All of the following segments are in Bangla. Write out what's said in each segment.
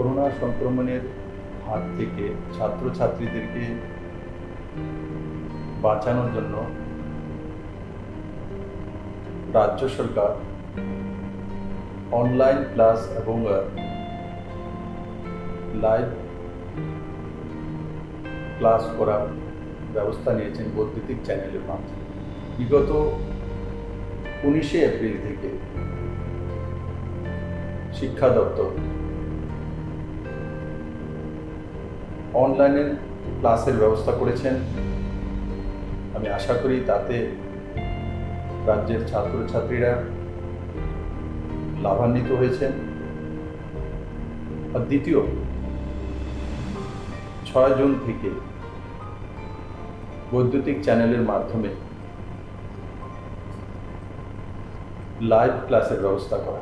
করোনা সংক্রমণের হাত থেকে ছাত্রছাত্রীদেরকে বাঁচানোর জন্য রাজ্য সরকার অনলাইন ক্লাস এবং লাইভ ক্লাস করার ব্যবস্থা নিয়েছেন বৈদ্যুতিক চ্যানেলের মাধ্যমে। বিগত 19শে এপ্রিল থেকে শিক্ষা দপ্তর অনলাইনে ক্লাসের ব্যবস্থা করেছেন। আমি আশা করি তাতে রাজ্যের ছাত্রছাত্রীরা লাভান্বিত হয়েছেন। আর দ্বিতীয় 6 জুন থেকে বৈদ্যুতিক চ্যানেলের মাধ্যমে লাইভ ক্লাসের ব্যবস্থা করা।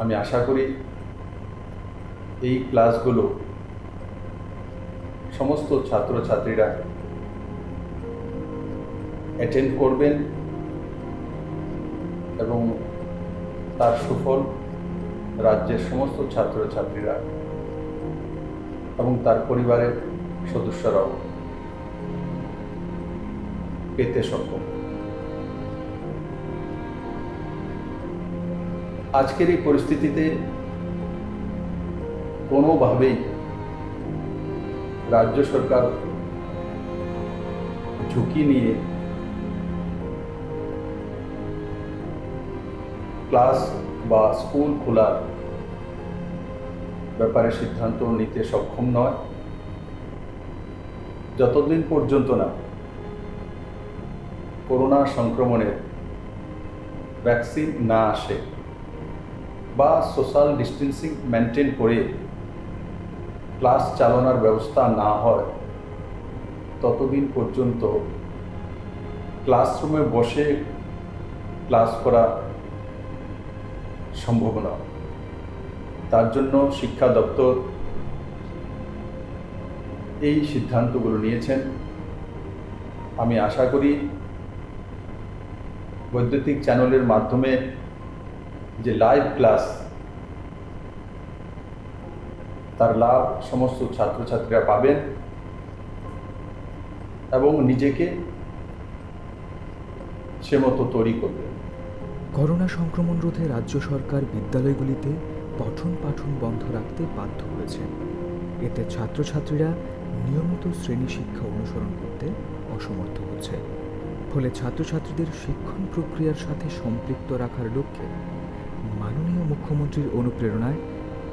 আমি আশা করি এই ক্লাসগুলো সমস্ত ছাত্রছাত্রীরা অ্যাটেন্ড করবেন এবং তার সুফল রাজ্যের সমস্ত ছাত্রছাত্রীরা এবং তার পরিবারের সদস্যরাও পেতে সক্ষম। আজকের এই পরিস্থিতিতে কোনোভাবেই রাজ্য সরকার ঝুঁকি নিয়ে ক্লাস বা স্কুল খোলার ব্যাপারে সিদ্ধান্ত নিতে সক্ষম নয় যতদিন পর্যন্ত না করোনা সংক্রমণের ভ্যাকসিন না আসে বা সোশ্যাল ডিস্টেন্সিং মেনটেন করে ক্লাস চালানোর ব্যবস্থা না হয় ততদিন পর্যন্ত ক্লাসরুমে বসে ক্লাস করা সম্ভব নয়। তার জন্য শিক্ষা দপ্তর এই সিদ্ধান্তগুলো নিয়েছেন। আমি আশা করি বৈদ্যুতিক চ্যানেলের মাধ্যমে যে লাইভ ক্লাস তার লাভ সমস্ত ছাত্রছাত্রীরা পাবেন এবং নিজেকে সে মতো তৈরি করবেন। করোনা সংক্রমণ রোধে রাজ্য সরকার বিদ্যালয়গুলিতে পঠন পাঠন বন্ধ রাখতে বাধ্য হয়েছে। এতে ছাত্রছাত্রীরা নিয়মিত শ্রেণী শিক্ষা অনুসরণ করতে অসমর্থ হচ্ছে। ফলে ছাত্রছাত্রীদের শিক্ষণ প্রক্রিয়ার সাথে সম্পৃক্ত রাখার লক্ষ্যে মাননীয় মুখ্যমন্ত্রীর অনুপ্রেরণায়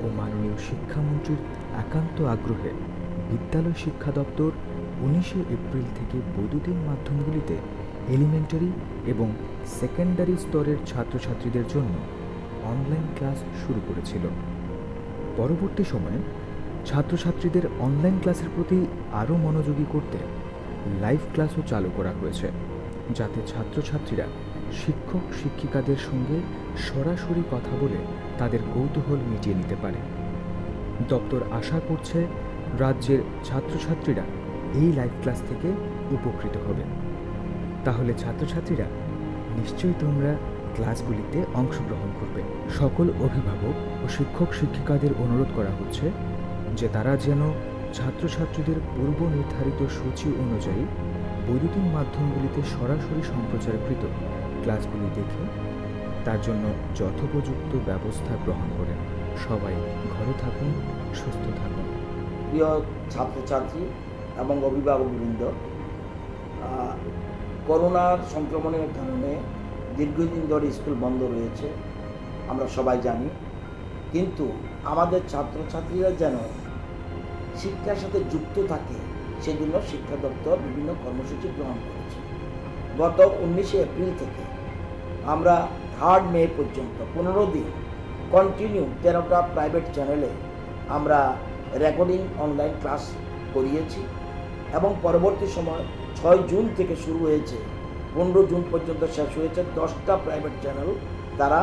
ও মাননীয় শিক্ষামন্ত্রীর একান্ত আগ্রহে বিদ্যালয় শিক্ষা দপ্তর 19শে এপ্রিল থেকে বৈদ্যুতিন মাধ্যমগুলিতে এলিমেন্টারি এবং সেকেন্ডারি স্তরের ছাত্রছাত্রীদের জন্য অনলাইন ক্লাস শুরু করেছিল। পরবর্তী সময়ে ছাত্রছাত্রীদের অনলাইন ক্লাসের প্রতি আরও মনোযোগী করতে লাইভ ক্লাসও চালু করা হয়েছে, যাতে ছাত্রছাত্রীরা শিক্ষক শিক্ষিকাদের সঙ্গে সরাসরি কথা বলে তাদের কৌতূহল মিটিয়ে নিতে পারে। দপ্তর আশা করছে রাজ্যের ছাত্রছাত্রীরা এই লাইভ ক্লাস থেকে উপকৃত হবে। তাহলে ছাত্রছাত্রীরা নিশ্চয়ই তোমরা ক্লাসগুলিতে অংশগ্রহণ করবে। সকল অভিভাবক ও শিক্ষক শিক্ষিকাদের অনুরোধ করা হচ্ছে যে তারা যেন ছাত্রছাত্রীদের পূর্ব নির্ধারিত সূচি অনুযায়ী বৈদ্যুতিন মাধ্যমগুলিতে সরাসরি সম্প্রচারকৃত ক্লাসগুলি দেখে তার জন্য যথোপযুক্ত ব্যবস্থা গ্রহণ করেন। সবাই ঘরে থাকুন, সুস্থ থাকুন। প্রিয় ছাত্রছাত্রী এবং অভিভাবকবৃন্দ, করোনার সংক্রমণের কারণে দীর্ঘদিন ধরে স্কুল বন্ধ রয়েছে, আমরা সবাই জানি। কিন্তু আমাদের ছাত্রছাত্রীরা যেন শিক্ষার সাথে যুক্ত থাকে সেজন্য শিক্ষা দপ্তর বিভিন্ন কর্মসূচি গ্রহণ করেছে। গত 19শে এপ্রিল থেকে আমরা 3 মে পর্যন্ত 15 দিন কন্টিনিউ 13টা প্রাইভেট চ্যানেলে আমরা রেকর্ডিং অনলাইন ক্লাস করিয়েছি এবং পরবর্তী সময় 6 জুন থেকে শুরু হয়েছে, 15 জুন পর্যন্ত শেষ হয়েছে। 10টা প্রাইভেট চ্যানেল তারা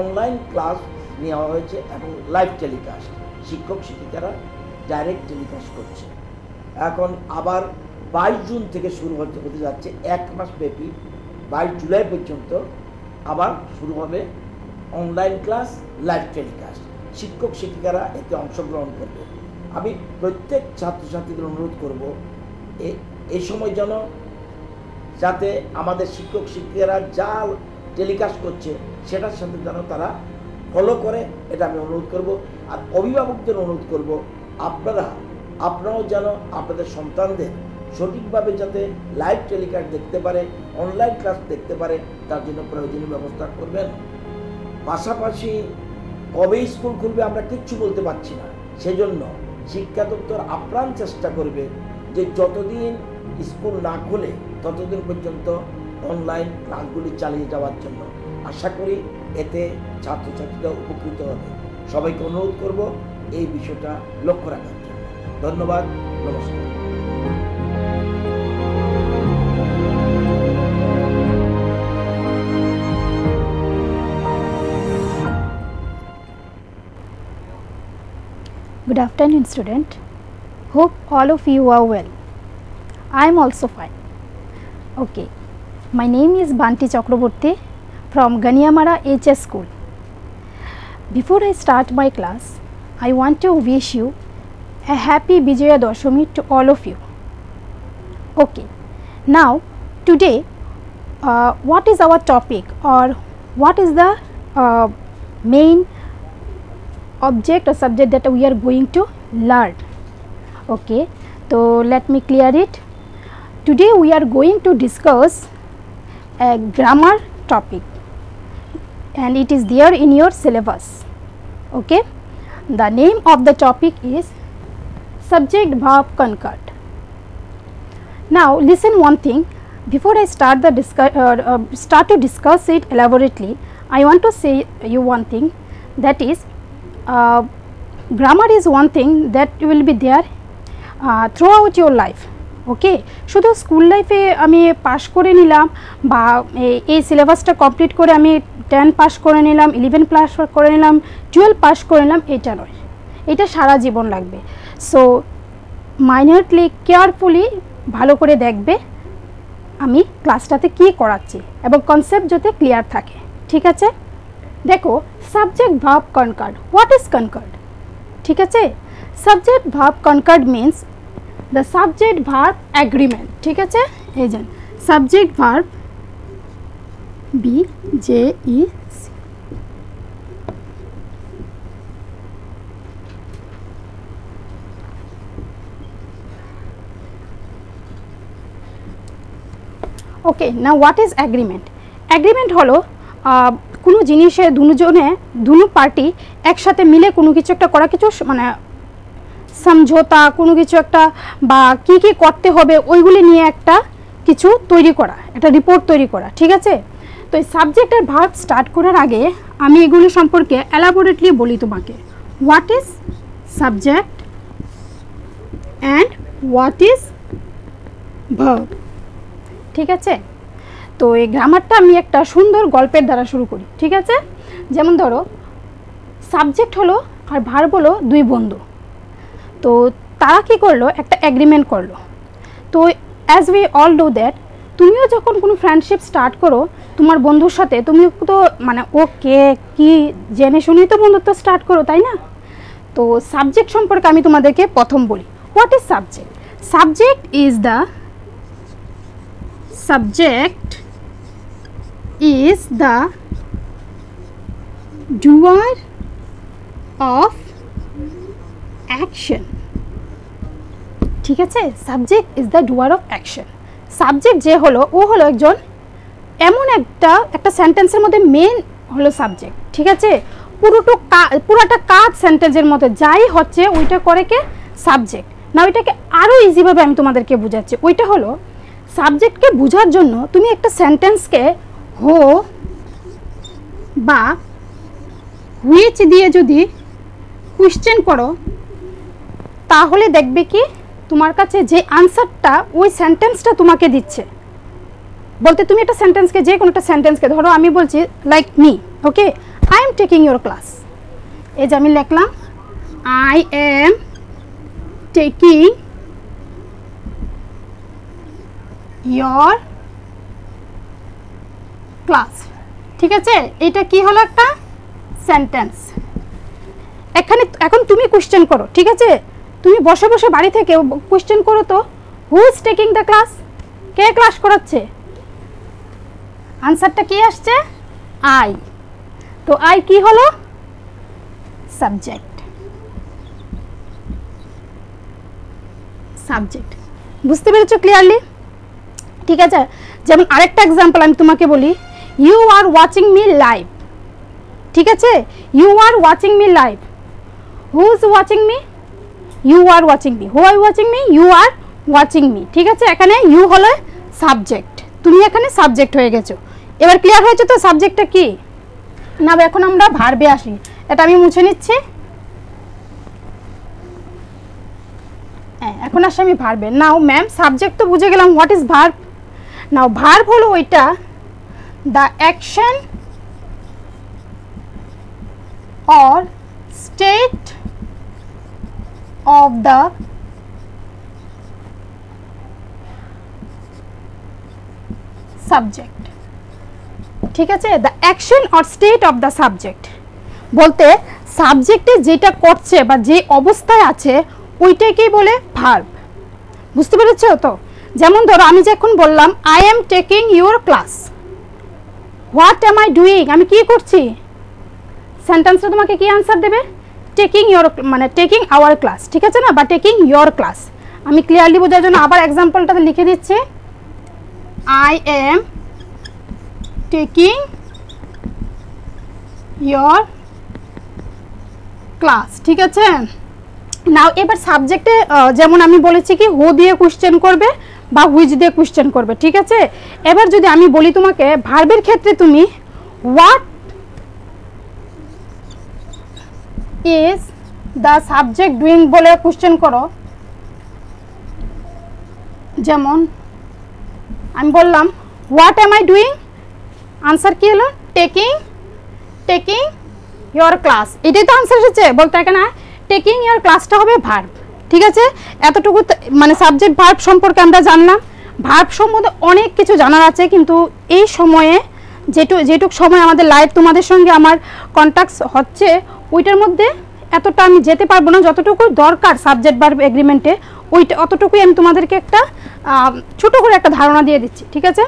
অনলাইন ক্লাস নেওয়া হয়েছে এবং লাইভ টেলিকাস্ট, শিক্ষক শিক্ষিকারা ডাইরেক্ট টেলিকাস্ট করছে। এখন আবার 22 জুন থেকে শুরু হতে যাচ্ছে, 1 মাস ব্যাপী 22 জুলাই পর্যন্ত আবার শুরু হবে অনলাইন ক্লাস, লাইভ টেলিকাস্ট। শিক্ষক শিক্ষিকারা এতে অংশগ্রহণ করবে। আমি প্রত্যেক ছাত্রছাত্রীদের অনুরোধ করব এই সময় যেন যাতে আমাদের শিক্ষক শিক্ষিকারা যা টেলিকাস্ট করছে সেটার সাথে যেন তারা ফলো করে, এটা আমি অনুরোধ করব। আর অভিভাবকদের অনুরোধ করব আপনারাও যেন আপনাদের সন্তানদের সঠিকভাবে যাতে লাইভ টেলিকাস্ট দেখতে পারে, অনলাইন ক্লাস দেখতে পারে, তার জন্য প্রয়োজনীয় ব্যবস্থা করবেন। পাশাপাশি কবে স্কুল খুলবে আমরা কিচ্ছু বলতে পারছি না, সেজন্য শিক্ষা দপ্তর আপ্রাণ চেষ্টা করবে যে যতদিন স্কুল না খুলে ততদিন পর্যন্ত অনলাইন ক্লাসগুলি চালিয়ে যাওয়ার জন্য। আশা করি এতে ছাত্রছাত্রীরা উপকৃত হবে। সবাইকে অনুরোধ করব এই বিষয়টা লক্ষ্য রাখার জন্য। ধন্যবাদ, নমস্কার। Good afternoon, student. Hope all of you are well. I am also fine. Okay, my name is Banti Chakraborty from Ganiyamara HS School. Before I start my class, I want to wish you a happy Vijaya Dashami to all of you. Okay, now today what is our topic, or what is the main object or subject that we are going to learn? Okay, so let me clear it. Today we are going to discuss a grammar topic, and it is there in your syllabus. Okay, the name of the topic is subject verb concord. Now listen one thing, before I start to discuss it elaborately, I want to say you one thing, that is grammar is one thing that will be there throughout your life. ওকে, শুধু স্কুল লাইফে আমি পাস করে নিলাম বা এই সিলেবাসটা কমপ্লিট করে আমি 10 পাস করে নিলাম, 11 পাস করে নিলাম, 12 পাস করে নিলাম, এটা নয়, এটা সারা জীবন লাগবে। সো মাইনারলি কেয়ারফুলি ভালো করে দেখবে আমি ক্লাসটাতে কি করাচ্ছি এবং কনসেপ্ট যাতে ক্লিয়ার থাকে, ঠিক আছে? দেখো, subject verb concord, what is concord? ঠিক আছে, subject verb concord means the subject verb agreement, ঠিক আছে? এই যে subject verb BJEC, okay. now what is agreement? agreement হলো কোনো জিনিসে দুনো পার্টি একসাথে মিলে কোনো কিছু একটা করা, কিছু মানে সমঝোতা, কোনো কিছু একটা বা কি কি করতে হবে ওইগুলি নিয়ে একটা কিছু তৈরি করা, একটা রিপোর্ট তৈরি করা, ঠিক আছে? তো এই সাবজেক্ট আর ভার্ব স্টার্ট করার আগে আমি এগুলি সম্পর্কে এলাবোরেটলি বলি তোমাকে। What is subject and what is verb, ঠিক আছে? তো এই গ্রামারটা আমি একটা সুন্দর গল্পের দ্বারা শুরু করি, ঠিক আছে? যেমন ধরো, সাবজেক্ট হলো আর ভার্ব হলো দুই বন্ধু, তো তারা কী করলো, একটা এগ্রিমেন্ট করলো। তো as we all do that, তুমিও যখন কোনো ফ্রেন্ডশিপ স্টার্ট করো তোমার বন্ধুর সাথে, তুমি তো মানে ওকে কি জেনে শুনেই তো বন্ধুত্ব স্টার্ট করো, তাই না? তো সাবজেক্ট সম্পর্কে আমি তোমাদেরকে প্রথম বলি। What is subject? Subject is the doer of action, ঠিক আছে? Subject is the doer of action. Subject যে হলো, ও হলো একজন এমন একটা সেন্টেন্সের মধ্যে মেন হলো সাবজেক্ট, ঠিক আছে? পুরোটা কাজ সেন্টেন্সের মধ্যে যাই হচ্ছে ওইটা করে কে সাবজেক্ট। না, ওইটাকে আরও ইজিভাবে আমি তোমাদেরকে বুঝাচ্ছি। ওইটা হলো সাবজেক্টকে বোঝার জন্য তুমি একটা সেন্টেন্সকে হো বা হুইচ দিয়ে যদি কোয়েশ্চেন করো, তাহলে দেখবে কি তোমার কাছে যে আনসারটা ওই সেন্টেন্সটা তোমাকে দিচ্ছে। বলতে তুমি একটা সেন্টেন্সকে, যে কোনো একটা সেন্টেন্সকে ধরো, আমি বলছি like me, okay, I am taking your class. এই যে আমি লিখলাম I am taking your class, ঠিক আছে? এটা কি হলো, একটা সেন্টেন্স। এখানে এখন তুমি কোশ্চেন করো, ঠিক আছে? তুমি বসে বসে বাড়ি থেকে কোশ্চেন করো তো, who is taking the class, K class করাচ্ছে? আনসারটা কি আসছে? আই। তো আই কি হলো? সাবজেক্ট। সাবজেক্ট বুঝতে পেরেছো ক্লিয়ারলি? ঠিক আছে, যেমন আরেকটা এক্সাম্পল আমি তোমাকে বলি, you are watching me live, ঠিক আছে? You are watching me live, who is watching me? You are watching me. Who are watching me? You are watching me, ঠিক আছে? এখানে ইউ হলো সাবজেক্ট, তুমি এখানে সাবজেক্ট হয়ে গেছো। এবার ক্লিয়ার হয়েছে তো সাবজেক্টটা কি না? এখন আমরা ভার্বে আসি, এটা আমি মুছে নিচ্ছি। এখন আসি আমি ভার্বে। নাও ম্যাম সাবজেক্ট তো বুঝে গেলাম, what is verb? Now verb হলো ওইটা the action or state of the subject, ঠিক আছে? the action or state of the subject বলতে সাবজেক্টে যেটা করছে বা যে অবস্থায় আছে ওইটাকেই বলে ভার্ব। বুঝতে পেরেছো তো? যেমন ধরো আমি যখন বললাম I am taking your class, what M I doing, আমি কি করছি? সেন্টেন্সটা তোমাকে কি আনসার দেবে? টেকিং ইয়োর, মানে টেকিং আওয়ার ক্লাস, ঠিক আছে না? বা টেকিং ইয়োর ক্লাস। আমি ক্লিয়ারলি বোঝার জন্য আবার এক্সাম্পলটাতে লিখে দিচ্ছি, I am taking your class, ঠিক আছে? নাও এবার সাবজেক্টে যেমন আমি বলেছি কি হু দিয়ে কোশ্চেন করবে বা হুইচ দিয়ে কোশ্চেন করবে, ঠিক আছে? এবার যদি আমি বলি তোমাকে ভার্বের ক্ষেত্রে তুমি what is the subject doing বলে কোশ্চেন করো। যেমন আমি বললাম what M I doing, answer কি হলো? টেকিং ইয়োর ক্লাস, এটাই তো আনসার এসেছে। বলতে এখানে টেকিং ইয়োর ক্লাসটা হবে ভার্ব, ঠিক আছে? এতটুকু মানে সাবজেক্ট ভার্ব সম্পর্কে আমরা জানলাম। ভার্ব সম্বন্ধে অনেক কিছু জানার আছে, কিন্তু এই সময়ে যেটুক সময় আমাদের লাইভ তোমাদের সঙ্গে আমার কন্ট্যাক্ট হচ্ছে ওইটার মধ্যে এতটা আমি যেতে পারবো না, যতটুকু দরকার সাবজেক্ট ভার্ব এগ্রিমেন্টে ওইটা অতটুকুই আমি তোমাদেরকে একটা ছোট করে একটা ধারণা দিয়ে দিচ্ছি, ঠিক আছে?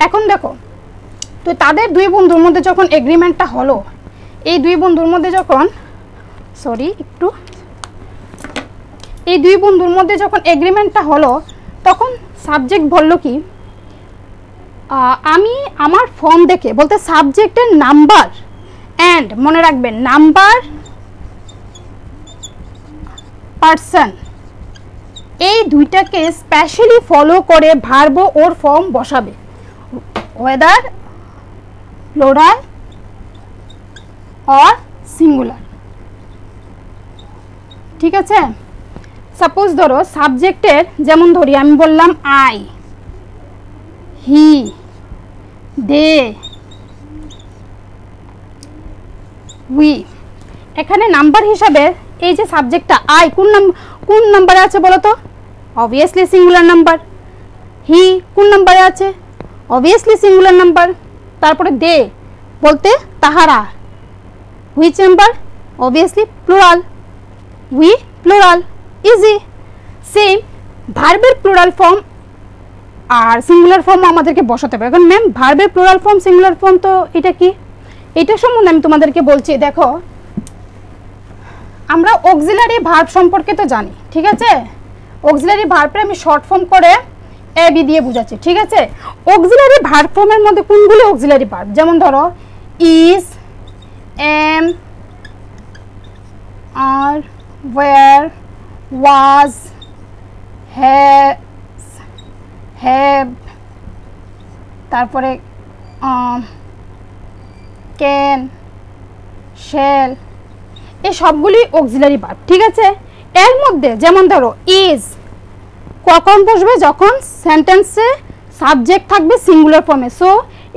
এখন দেখো তো তাদের দুই বন্ধুর মধ্যে যখন এগ্রিমেন্টটা হলো, এই দুই বন্ধুর মধ্যে যখন এই দুই বন্ধুর মধ্যে যখন এগ্রিমেন্টটা হলো তখন সাবজেক্ট বললো কি, আমি আমার ফর্ম দেখে, বলতে সাবজেক্টের নাম্বার অ্যান্ড মনে রাখবেন নাম্বার পারসন এই দুইটাকে স্পেশালি ফলো করে ভার্ব ওর ফর্ম বসাবে, ওয়েদার প্লুরাল অর সিঙ্গুলার, ঠিক আছে? সাপোজ ধরো সাবজেক্টের যেমন ধরি আমি বললাম আই, হি, দে, উই। এখানে নাম্বার হিসাবে এই যে সাবজেক্টটা আই কোন নাম্বারে আছে বলো তো? Obviously singular number. হি কোন নাম্বারে আছে? Obviously singular number. তারপরে দে বলতে তাহারা, which number? Obviously plural. We plural, easy. Same ভার্বের প্লুরাল ফর্ম আর সিঙ্গুলার ফর্ম আমাদেরকে বসাতে হবে। এখন ম্যাম ভার্বের প্লুরাল ফর্ম সিঙ্গুলার ফর্ম তো এটা কি? এটা সম্বন্ধে আমি তোমাদেরকে বলছি। দেখো আমরা অক্সিলারি ভার্ব সম্পর্কে তো জানি, ঠিক আছে? অক্সিলারি ভার্বটা আমি শর্ট ফর্ম করে এ বি দিয়ে বুঝাচ্ছি, ঠিক আছে? অক্সিলারি ভার্ব ফর্মের মধ্যে কোনগুলো অক্সিলারি ভার্ব? যেমন ধরো is, am, are, were, was, has, have, তারপরে ক্যান, শ্যাল, এই সবগুলি অক্সিলারি ভার্ব, ঠিক আছে? এর মধ্যে যেমন ধরো ইজ কখন বসবে? যখন সেন্টেন্সে সাবজেক্ট থাকবে সিঙ্গুলার ফর্মে। সো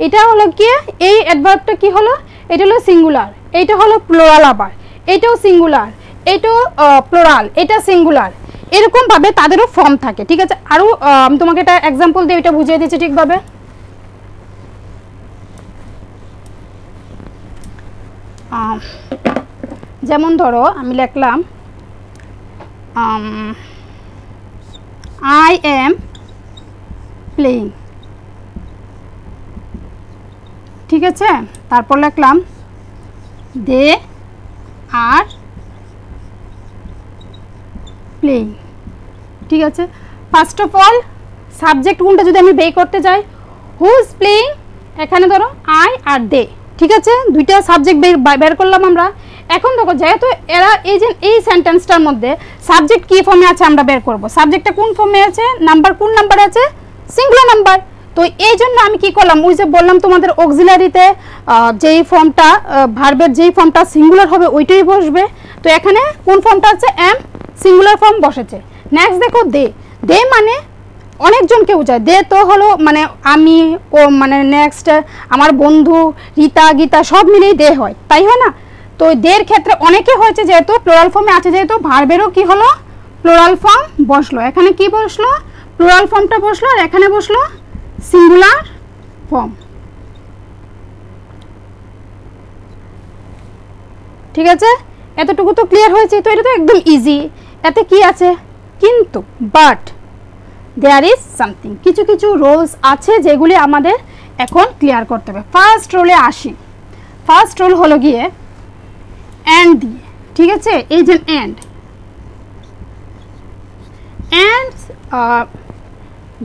এটা হলো কি, এই অ্যাডভার্বটা কি হলো? এটা হলো সিঙ্গুলার, এইটা হলো প্লুরাল, আবার এটাও সিঙ্গুলার, এটাও প্লুরাল, এটা সিঙ্গুলার। এরকম ভাবে তাদেরও ফর্ম থাকে, ঠিক আছে? আরও আমি তোমাকে একটা এক্সাম্পল দিয়ে এটা বুঝিয়ে দিচ্ছি ঠিকভাবে। যেমন ধরো আমি লিখলাম I am playing, ঠিক আছে। তারপর লিখলাম they are playing, ঠিক আছে। ফার্স্ট অফ অল সাবজেক্ট কোনটা যদি আমি বের করতে যাই, হু ইজ প্লেইং, এখানে ধরো আই আর দে, ঠিক আছে। দুইটা সাবজেক্ট বের করলাম আমরা। এখন দেখো যেহেতু এরা এই সেন্টেন্সটার মধ্যে সাবজেক্ট কি ফর্মে আছে আমরা বের করব। সাবজেক্টটা কোন ফর্মে আছে, নাম্বার কোন নাম্বার আছে, সিঙ্গুলার নাম্বার। তো এই জন্য আমি কি করলাম, ওই যে বললাম তোমাদের অক্সিলারিতে যেই ফর্মটা ভার্বের যেই ফর্মটা সিঙ্গুলার হবে ওইটাই বসবে। তো এখানে কোন ফর্মটা আছে, এম, সিঙ্গুলার ফর্ম বসেছে। নেক্সট দেখো দে, দে মানে অনেকজনকে বোঝায়। দে তো হলো মানে আমি, ও মানে নেক্সট আমার বন্ধু, রীতা, গীতা সব মিলেই দে হয়, তাই হয় না। তো দের ক্ষেত্রে অনেকে হয়েছে যেহেতু প্লুরাল ফর্মে আছে, যেহেতু ভার্বেরও কি হলো প্লুরাল ফর্ম বসলো। এখানে কি বসলো, প্লুরাল ফর্মটা বসলো, আর এখানে বসলো সিঙ্গুলার ফর্ম, ঠিক আছে। এতটুকু তো ক্লিয়ার হয়েছে। তো এটা তো একদম ইজি। এতে কি আছে, কিন্তু বাট দেয়ার ইজ সামথিং, কিছু কিছু রুলস আছে যেগুলি আমাদের এখন ক্লিয়ার করতে হবে। ফার্স্ট রুলে আসি। ফার্স্ট রুল হলো গিয়ে অ্যান্ড দিয়ে, ঠিক আছে। এই যে অ্যান্ড, অ্যান্ড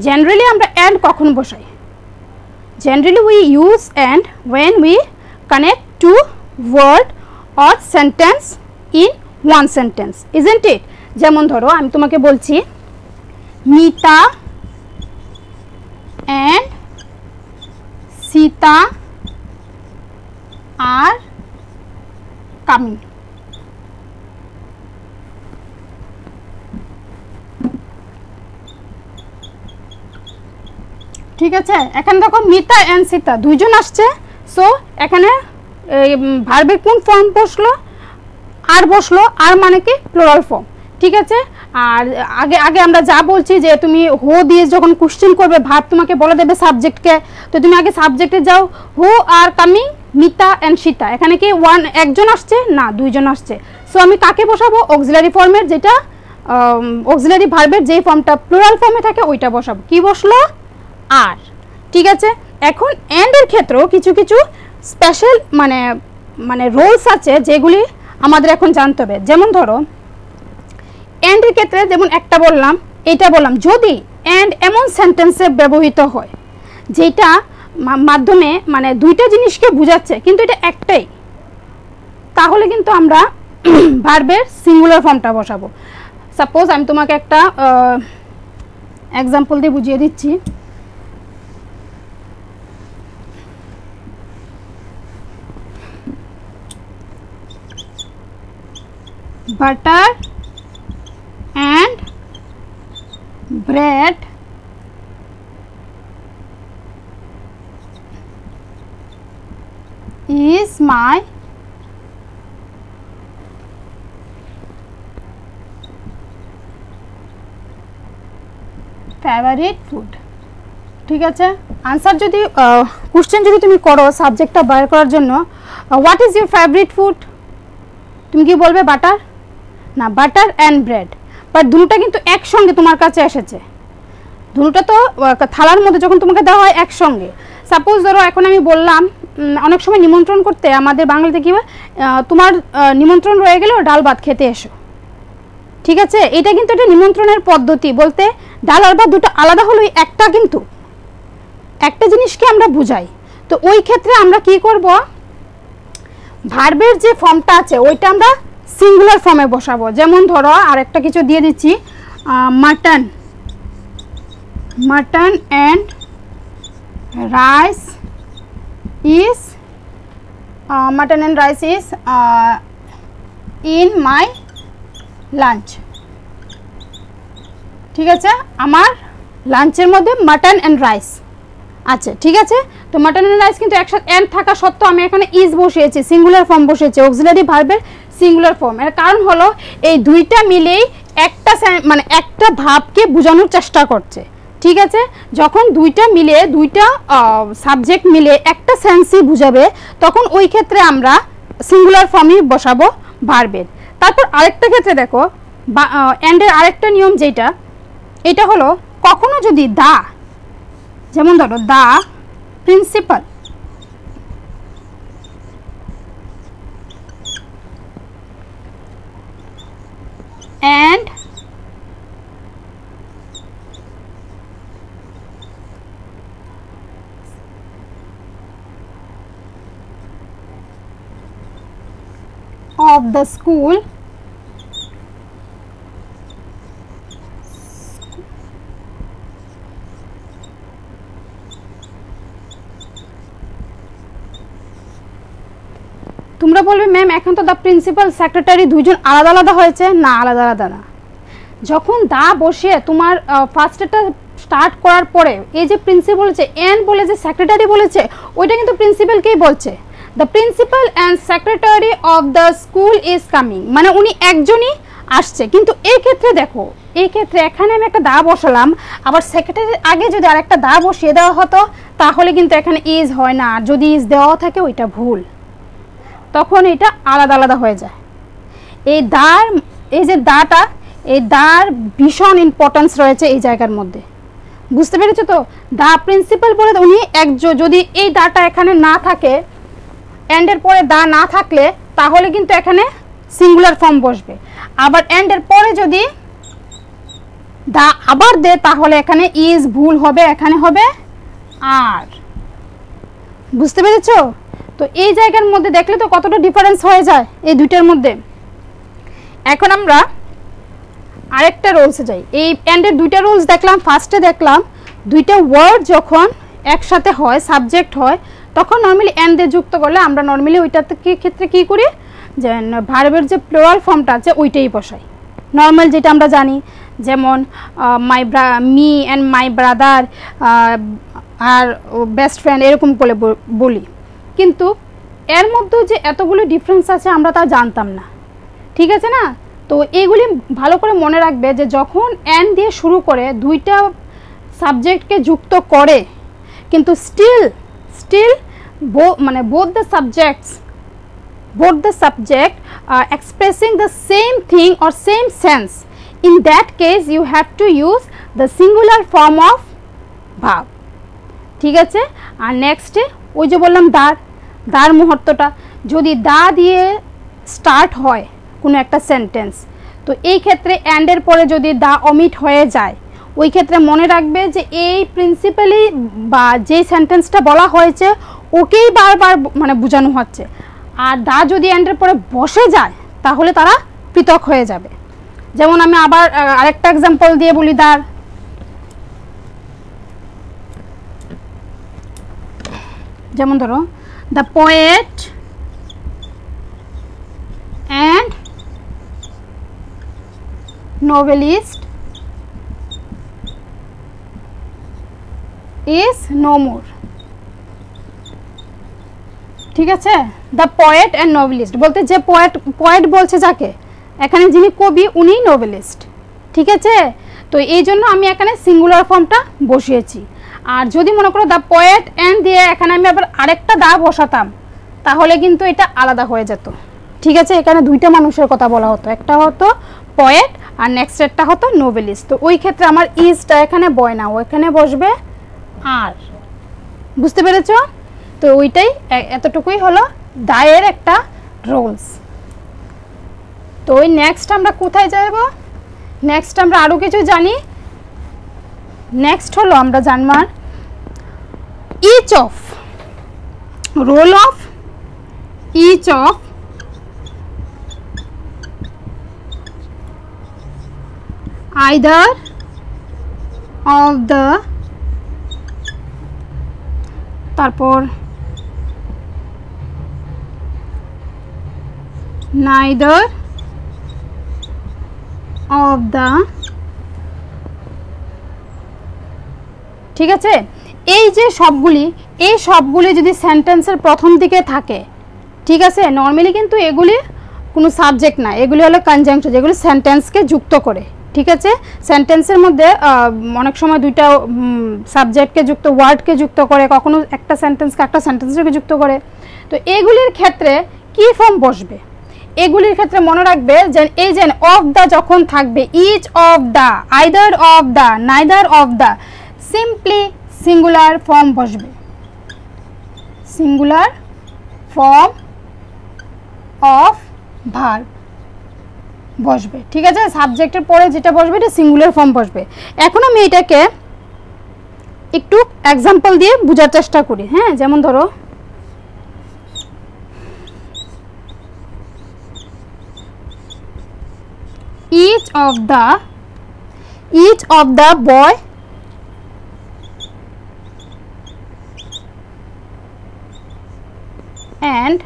জেনারেলি আমরা অ্যান্ড কখন বসাই, generally we use and when we connect two word or sentence in one sentence, isn't it? যেমন ধরো আমি তোমাকে বলছি Mita and Sita are coming, ঠিক আছে। এখানে দেখো মিতা এন্ড সীতা দুইজন আসছে। সো এখানে ভার্বের কোন ফর্ম বসলো, আর বসলো, আর মানে কি প্লুরাল ফর্ম, ঠিক আছে। আর আগে আগে আমরা যা বলছি যে তুমি হো দিয়ে যখন কোশ্চেন করবে ভার্ব তোমাকে বলে দেবে সাবজেক্টকে, তো তুমি আগে সাবজেক্টে যাও, who are coming Mita and Sita. এখানে কি একজন আসছে না, দুইজন আসছে। সো আমি কাকে বসাবো, অক্সিলারি ফর্মের যেটা অক্সিলারি ভার্বের যেই ফর্মটা প্লুরাল ফর্মে থাকে ওইটা বসাবো। কি বসলো, আর, ঠিক আছে। এখন এন্ড এর ক্ষেত্রেও কিছু কিছু স্পেশাল মানে মানে রুলস আছে যেগুলি আমাদের এখন জানতে হবে। যেমন ধরো এন্ড এর ক্ষেত্রে যেমন একটা বললাম, এইটা বললাম যদি এন্ড এমন সেন্টেন্সে ব্যবহৃত হয় যেটা মাধ্যমে মানে দুইটা জিনিসকে বোঝাচ্ছে কিন্তু এটা একটাই, তাহলে কিন্তু আমরা ভার্বের সিঙ্গুলার ফর্মটা বসাবো। সাপোজ আমি তোমাকে একটা এক্সাম্পল দিয়ে বুঝিয়ে দিচ্ছি। butter and bread is my favorite food, ঠিক আছে। আনসার যদি কোশ্চেন যদি তুমি করো সাবজেক্টটা বের করার জন্য, what is your favourite food, তুমি কি বলবে বাটার না, বাটার অ্যান্ড ব্রেড। বাট দুটোটা কিন্তু একসঙ্গে তোমার কাছে এসেছে, দুটোটা তো থালার মধ্যে যখন তোমাকে দেওয়া হয় একসঙ্গে। সাপোজ ধরো এখন আমি বললাম অনেক সময় নিমন্ত্রণ করতে আমাদের বাংলাতে কী হয়, তোমার নিমন্ত্রণ রয়ে গেলেও ডাল ভাত খেতে এসো, ঠিক আছে। এটা কিন্তু একটা নিমন্ত্রণের পদ্ধতি, বলতে ডাল আর ভাত দুটো আলাদা হলেই একটা কিন্তু একটা জিনিসকে আমরা বুঝাই। তো ওই ক্ষেত্রে আমরা কি করব, ভার্বের যে ফর্মটা আছে ওইটা আমরা সিঙ্গুলার ফর্মে বসাবো। যেমন ধরো আর একটা কিছু দিয়ে দিচ্ছি, mutton, mutton and rice is mutton and rice is in my lunch, ঠিক আছে। আমার লাঞ্চের মধ্যে মাটন অ্যান্ড রাইস আচ্ছা, ঠিক আছে। তো মাটন অ্যান্ড রাইস কিন্তু একসাথে এন্ড থাকা সত্ত্বেও আমি এখানে ইজ বসিয়েছি, সিঙ্গুলার ফর্ম বসিয়েছি, অক্সিলারি ভার্বের সিঙ্গুলার ফর্ম। এর কারণ হলো এই দুইটা মিলেই একটা মানে একটা ভাবকে বোঝানোর চেষ্টা করছে, ঠিক আছে। যখন দুইটা মিলে দুইটা সাবজেক্ট মিলে একটা সেন্সই বুঝাবে তখন ওই ক্ষেত্রে আমরা সিঙ্গুলার ফর্মই বসাবো ভার্বের। তারপর আরেকটা ক্ষেত্রে দেখো এন্ডের আরেকটা নিয়ম যেটা, এটা হলো কখনো যদি দা, যেমন ধরো the principal and of the school তোমরা বলবে ম্যাম এখন তো দ্য প্রিন্সিপাল সেক্রেটারি দুইজন আলাদা আলাদা হয়েছে। না, আলাদা আলাদা না। যখন দা বসিয়ে তোমার ফার্স্টটা স্টার্ট করার পরে এই যে প্রিন্সিপাল বলেছে এন্ড বলে যে সেক্রেটারি বলেছে, ওইটা কিন্তু প্রিন্সিপালকেই বলছে। The principal and secretary of the school is coming, মানে উনি একজনই আসছে। কিন্তু এই ক্ষেত্রে দেখো, এই ক্ষেত্রে এখানে আমি একটা দা বসালাম, আবার সেক্রেটারির আগে যদি আরেকটা দা বসিয়ে দেওয়া হতো তাহলে কিন্তু এখানে ইজ হয় না, আর যদি ইজ দেওয়া থাকে ওইটা ভুল, তখন এটা আলাদা আলাদা হয়ে যায়। এই দার, এই যে দাটা, এই দার ভীষণ ইম্পর্টেন্স রয়েছে এই জায়গার মধ্যে, বুঝতে পেরেছো তো? দা প্রিন্সিপাল বলে উনি একজন, যদি এই দাটা এখানে না থাকে, এন্ডের পরে দা না থাকলে তাহলে কিন্তু এখানে সিঙ্গুলার ফর্ম বসবে। আবার এন্ডের পরে যদি দা আবার দে তাহলে এখানে ইজ ভুল হবে, এখানে হবে আর। বুঝতে পেরেছো? তো এই জায়গার মধ্যে দেখলে তো কতটা ডিফারেন্স হয়ে যায় এই দুইটার মধ্যে। এখন আমরা আরেকটা রুলসে যাই। এই এন্ডের দুইটা রুলস দেখলাম। ফার্স্টে দেখলাম দুইটা ওয়ার্ড যখন একসাথে হয়, সাবজেক্ট হয়, তখন নর্মালি এন্ড দিয়ে যুক্ত করলে আমরা নর্মালি ওইটাতে ক্ষেত্রে কী করি, যে ভার্বের যে প্লুরাল ফর্মটা আছে ওইটাই বসাই। নর্মাল যেটা আমরা জানি, যেমন মি অ্যান্ড মাই ব্রাদার আর বেস্ট ফ্রেন্ড এরকম বলে বলি। কিন্তু এর মধ্যে যে এতগুলো ডিফারেন্স আছে আমরা তা জানতাম না, ঠিক আছে না? তো এইগুলি ভালো করে মনে রাখবে যে যখন এন্ড দিয়ে শুরু করে দুইটা সাবজেক্টকে যুক্ত করে, কিন্তু স্টিল মানে both the subject are expressing the same thing or same sense. In that case you have to use the singular form of verb, ঠিক আছে? আর নেক্সটে ওই যে বললাম দার মুহূর্তটা, যদি দা দিয়ে স্টার্ট হয় কোনো একটা সেন্টেন্স, তো এই ক্ষেত্রে এন্ডের পরে যদি দা অমিট হয়ে যায়, ওই ক্ষেত্রে মনে রাখবে যে এই প্রিন্সিপালি বা যেই সেন্টেন্সটা বলা হয়েছে ওকেই বারবার মানে বোঝানো হচ্ছে। আর দা যদি এন্ডের পরে বসে যায় তাহলে তারা পৃথক হয়ে যাবে। যেমন আমি আবার আরেকটা এক্সাম্পল দিয়ে বলি দার, যেমন ধরো the poet and novelist is no more, ঠিক আছে? দ্য পোয়েট অ্যান্ড নোভেলিস্ট বলতে যে পোয়েট বলছে যাকে, এখানে যিনি কবি উনি নোভেলিস্ট, ঠিক আছে? তো এই জন্য আমি এখানে সিঙ্গুলার ফর্মটা বসিয়েছি। আর যদি মনে করো দ্য পোয়েট অ্যান্ড দিয়ে এখানে আমি আবার আরেকটা দা বসাতাম তাহলে কিন্তু এটা আলাদা হয়ে যেত, ঠিক আছে? এখানে দুইটা মানুষের কথা বলা হতো, একটা হতো পোয়েট আর নেক্সট একটা হতো নোভেলিস্ট। তো ওই ক্ষেত্রে আমার ইজটা এখানে বয় না, ওইখানে বসবে আর। বুঝতে পেরেছো? তো ওইটাই, এতটুকুই হলো দায়ের একটা রুলস। তো ওই নেক্সট আমরা কোথায় যাব? নেক্সট আমরা আরও কিছু জানি। নেক্সট হলো আমরা জানবার each of, rule of each of either of the, তারপর neither of the, ঠিক আছে? এই যে সবগুলি, এই সবগুলি যদি সেন্টেন্সের প্রথম দিকে থাকে, ঠিক আছে, নর্মালি কিন্তু এগুলি কোনো সাবজেক্ট না, এগুলি হলো কনজাংশন, যেগুলি সেন্টেন্সকে যুক্ত করে, ঠিক আছে? সেন্টেন্সের মধ্যে অনেক সময় দুইটা সাবজেক্টকে যুক্ত, ওয়ার্ডকে যুক্ত করে, কখনো একটা সেন্টেন্সকে একটা সেন্টেন্সকে যুক্ত করে। তো এগুলির ক্ষেত্রে কি ফর্ম বসবে এগুলির ক্ষেত্রে মনে রাখবে যে এই যে অফ দা যখন থাকবে each of the, either of the, neither of the, simply singular form বসবে, সিঙ্গুলার ফর্ম অফ ভার্ব বসবে। ঠিক আছে, সাবজেক্টের পরে যেটা বসবে এটা সিঙ্গুলার ফর্ম বসবে। এখন আমি এটাকে একটু এক্সাম্পল দিয়ে বোঝার চেষ্টা করি। হ্যাঁ, যেমন ধরো each of the boy and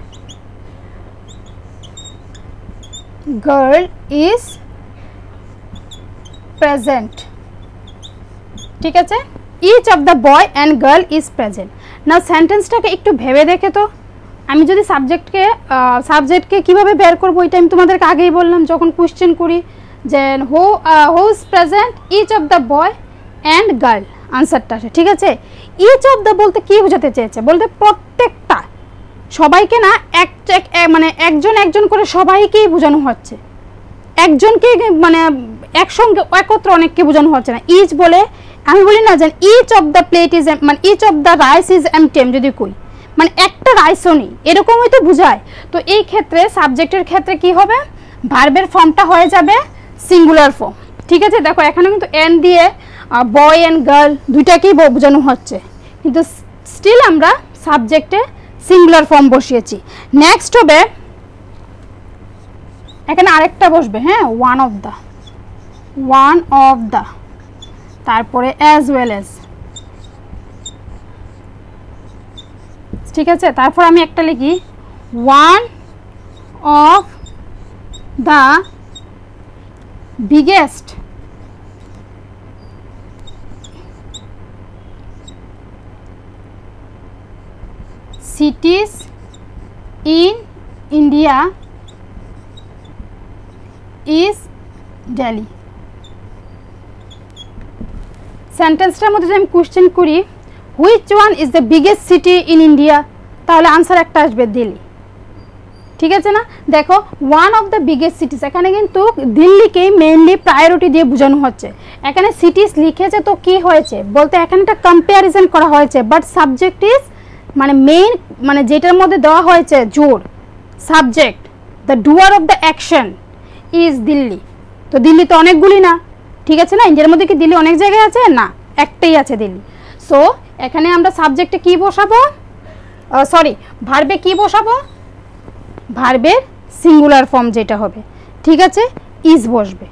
girl is present। ঠিক আছে, each of the boy and girl is present। নাও সেন্টেন্সটাকে একটু ভেবে দেখে তো, আমি যদি সাবজেক্টকে কিভাবে বের করবো এটা আমি তোমাদেরকে আগেই বললাম যখন কোশ্চেন করি যে who is present each of the boy and girl, আনসারটা আসে। ঠিক আছে, ইচ অফ দ্য বলতে কি বোঝাতে চেয়েছে, বলতে প্রত্যেকটা, সবাইকে না, মানে একজন একজন করে সবাইকেই বোঝানো হচ্ছে, একজনকে মানে একসঙ্গে একত্র অনেককে বোঝানো হচ্ছে না। ইচ বলে আমি বলি না যে each of the plate is মানে each of the rice is empty, যদি কই মানে একটা রাইসও নেই, এরকমই তো বোঝায়। তো এই ক্ষেত্রে সাবজেক্টের ক্ষেত্রে কি হবে, ভার্বের ফর্মটা হয়ে যাবে সিঙ্গুলার ফর্ম। ঠিক আছে, দেখো এখানে কিন্তু এন দিয়ে বয় অ্যান্ড গার্ল দুইটাকেই বোঝানো হচ্ছে, কিন্তু স্টিল আমরা সাবজেক্টে সিঙ্গুলার ফর্ম বসিয়েছি। নেক্সট হবে এখানে আরেকটা বসবে, হ্যাঁ, ওয়ান অফ দ্য, তারপরে অ্যাজ ওয়েল অ্যাজ। ঠিক আছে, তারপর আমি একটা লিখি one of the biggest cities in India is Delhi। সেন্টেন্সটার মধ্যে যদি আমি কোশ্চেন করি which one is the biggest city in India, তাহলে আনসার একটা আসবে দিল্লি। ঠিক আছে না, দেখো one of the biggest cities, এখানে কিন্তু দিল্লিকেই মেইনলি প্রায়োরিটি দিয়ে বোঝানো হচ্ছে। এখানে সিটিস লিখেছে তো কি হয়েছে বলতে এখানে একটা কম্প্যারিজন করা হয়েছে, বাট সাবজেক্ট ইজ মানে মেইন, মানে যেটার মধ্যে দেওয়া হয়েছে জোর, subject the doer of the action is Delhi. তো দিল্লি তো অনেকগুলি না, ঠিক আছে না, ইন্ডিয়ার মধ্যে কি দিল্লি অনেক জায়গায় আছে, না, একটাই আছে দিল্লি। সো এখানে আমরা সাবজেক্টে কি বসাবো, সরি ভার্বে কি বসাবো, ভার্বের সিঙ্গুলার ফর্ম যেটা হবে, ঠিক আছে, ইজ বসবে।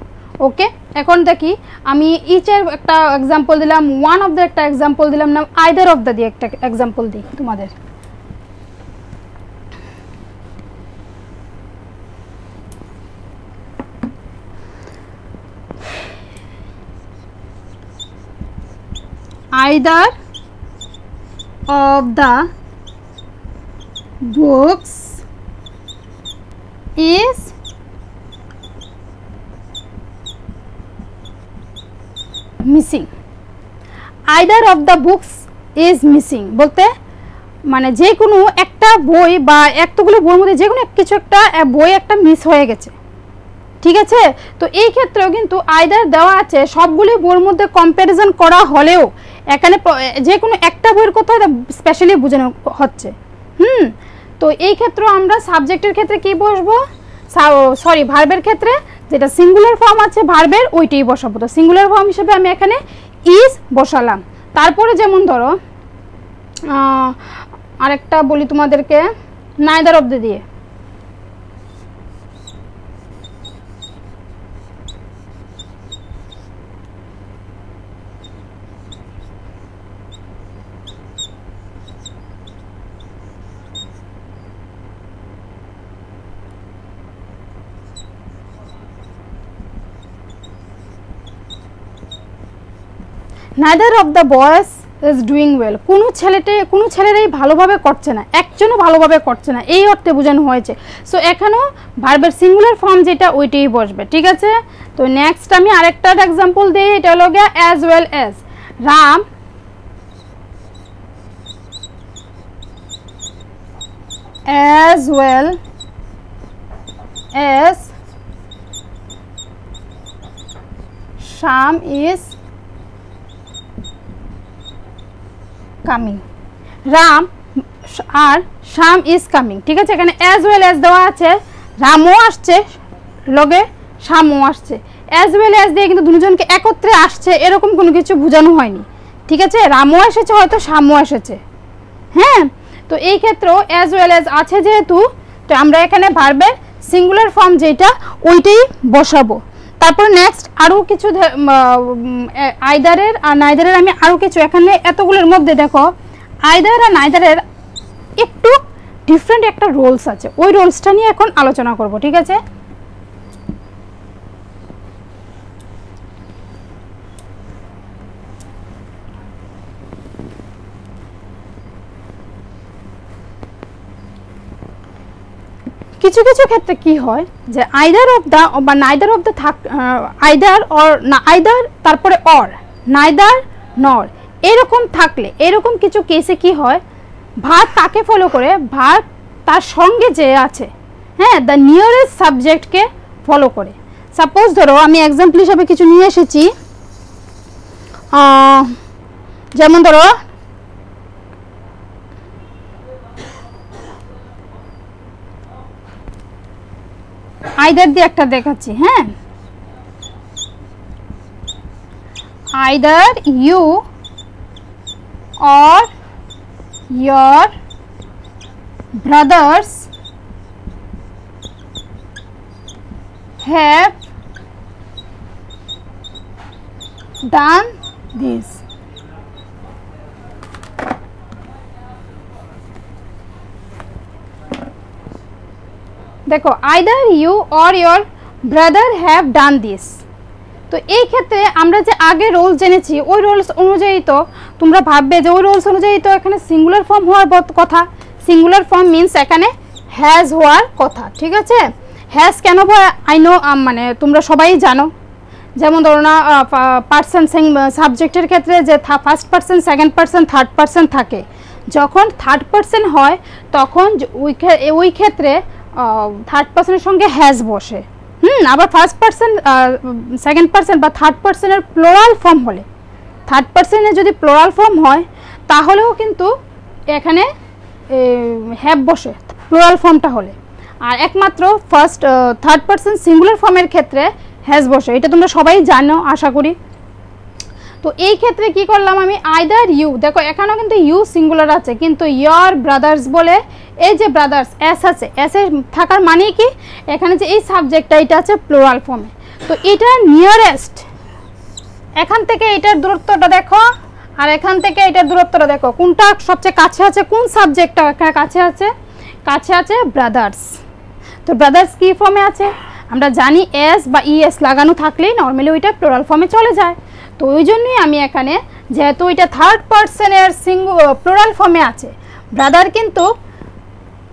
ওকে, এখন দেখি আমি ইচের একটা এক্সাম্পল দিলাম, ওয়ান অফ দ্য একটা এক্সাম্পল দিলাম, না আইদার অফ দ্য দিয়ে একটা এক্সাম্পল দিই তোমাদের। Either of the books is missing। Either of the books is missing বলতে মানে যে কোনো একটা বই বা এতগুলো বইয়ের মধ্যে যে কোনো কিছু একটা বই একটা মিস হয়ে গেছে, ঠিক আছে। তো এই ক্ষেত্রেও কিন্তু আইদার দেওয়া আছে, সবগুলো বইয়ের মধ্যে কম্প্যারিজন করা হলেও এখানে যে কোনো একটা বইয়ের কথা স্পেশালি বোঝানো হচ্ছে। তো এই ক্ষেত্রে আমরা সাবজেক্টের ক্ষেত্রে কি বসবো, সরি ভার্বের ক্ষেত্রে যেটা সিঙ্গুলার ফর্ম আছে ভার্বের ওইটাই বসাবো। তো সিঙ্গুলার ফর্ম হিসেবে আমি এখানে ইজ বসালাম। তারপরে যেমন ধরো আরেকটা বলি তোমাদেরকে, নাইদার অফ দ্য দিয়ে, neither of the boys is doing well। কোনো ছেলেরাই ভালোভাবে করছে না, একজনও ভালোভাবে করছে না, এই অর্থে বোঝানো হয়েছে। সো এখানেও ভার্বের সিঙ্গুলার ফর্ম যেটা ওইটাই বসবে, ঠিক আছে। তো নেক্সট আমি আরেকটা এক্সাম্পল দিই, এটা হলো গিয়ে as well as. Ram as well as Sham is coming, Ram আর শ্যাম ইজ কামিং। ঠিক আছে, এখানে অ্যাজ ওয়েল অ্যাজ দেওয়া আছে, রামও আসছে লগে শ্যামও আসছে। অ্যাজ ওয়েল অ্যাজ দিয়ে কিন্তু দুজনকে একত্রে আসছে এরকম কোনো কিছু বোঝানো হয়নি। ঠিক আছে, রামও এসেছে, হয়তো শ্যামও এসেছে। হ্যাঁ, তো এই ক্ষেত্রেও অ্যাজ ওয়েল অ্যাজ আছে যেহেতু, তো আমরা এখানে ভার্বের সিঙ্গুলার ফর্ম যেটা ওইটাই বসাবো। তারপর নেক্সট আরও কিছু আইদারের আর নাইদারের আমি আরও কিছু, এখানে এতগুলোর মধ্যে দেখো আইদার আর নাইদারের একটু ডিফারেন্ট একটা রোলস আছে, ওই রোলসটা নিয়ে এখন আলোচনা করব। ঠিক আছে, কিছু কিছু ক্ষেত্রে কি হয় যে আইদার অফ দা বা নাইদার অফ দা থাক, আইদার অর না, আইদার তারপরে অর, নাইদার নর এরকম থাকলে, এরকম কিছু কেসে কি হয়, ভার্ব তাকে ফলো করে, ভার্ব তার সঙ্গে যে আছে, হ্যাঁ, দ্য নিয়ারেস্ট সাবজেক্টকে ফলো করে। সাপোজ ধরো আমি এক্সাম্পল হিসাবে কিছু নিয়ে এসেছি, যেমন ধরো আইদার দিয়ে একটা দেখাচ্ছি। হ্যাঁ, either you or your brothers have done this. দেখো either you or your brother have done this, তো এই ক্ষেত্রে আমরা যে আগে রোল জেনেছি ওই রোলস অনুযায়ী তো তোমরা ভাববে যে ওই রোলস অনুযায়ী তো এখানে সিঙ্গুলার ফর্ম হওয়ার কথা, সিঙ্গুলার ফর্ম মিন্স এখানে হ্যাজ হওয়ার কথা। ঠিক আছে, হ্যাজ কেন আই নো, মানে তোমরা সবাই জানো, যেমন ধরো না পার্সন সাবজেক্টের ক্ষেত্রে যে first person, second person, third person থাকে, যখন থার্ড পার্সন হয় তখন ওই ক্ষেত্রে থার্ড পার্সনের সঙ্গে হ্যাজ বসে। আবার ফার্স্ট পার্সন, সেকেন্ড পার্সন বা থার্ড পার্সনের প্লোরাল ফর্ম হলে, থার্ড পার্সনের যদি প্লোরাল ফর্ম হয় তাহলেও কিন্তু এখানে হ্যাভ বসে প্লোরাল ফর্মটা হলে, আর একমাত্র ফার্স্ট থার্ড পার্সন সিঙ্গুলার ফর্মের ক্ষেত্রে হ্যাজ বসে, এটা তোমরা সবাই জানো আশা করি। তো এই ক্ষেত্রে কি করলাম আমি, আইদার ইউ, দেখো এখানেও কিন্তু ইউ সিঙ্গুলার আছে, কিন্তু ইয়র ব্রাদার্স বলে এই যে ব্রাদার্স এস আছে, এস এর থাকার মানে কি, এখানে যে এই সাবজেক্টটা এটা আছে প্লুরাল ফর্মে, তো এটা নিয়ারেস্ট, এখান থেকে এটার দূরত্বটা দেখো আর এখান থেকে এটার দূরত্বটা দেখো, কোনটা সবচেয়ে কাছে আছে, কোন সাবজেক্টটা কাছে আছে, কাছে আছে ব্রাদার্স। তো ব্রাদার্স কি ফর্মে আছে আমরা জানি, এস বা ইএস লাগানো থাকলেই নর্মালি ওইটা প্লুরাল ফর্মে চলে যায়। তো ওই জন্যই আমি এখানে, যেহেতু এটা থার্ড পার্সনের প্লুরাল ফর্মে আছে, ব্রাদার কিন্তু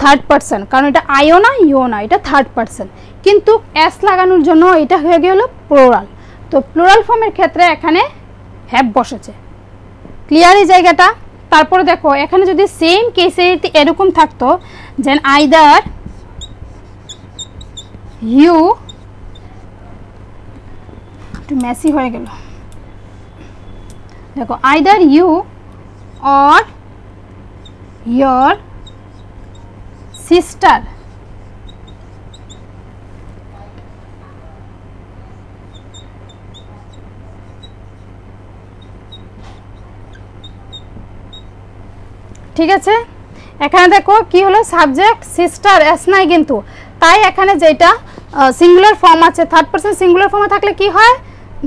থার্ড পার্সন, কারণ এটা আইও না ইও না, এটা থার্ড পার্সন, কিন্তু এস লাগানোর জন্য এটা হয়ে গেল প্লুরাল। তো প্লুরাল ফর্মের ক্ষেত্রে এখানে হ্যাভ বসেছে। ক্লিয়ার এই জায়গাটা? তারপরে দেখো এখানে যদি সেম কেসে এরকম থাকতো, যেন আইদার ইউ, একটু মেসি হয়ে গেল, দেখো either you or your sister ঠিক আছে। এখানে দেখো কি হলো, সাবজেক্ট সিস্টার, এস নাই কিন্তু, তাই এখানে যেটা সিঙ্গুলার ফর্ম আছে, থার্ড পারসন সিঙ্গুলার ফর্মে থাকলে কি হয়,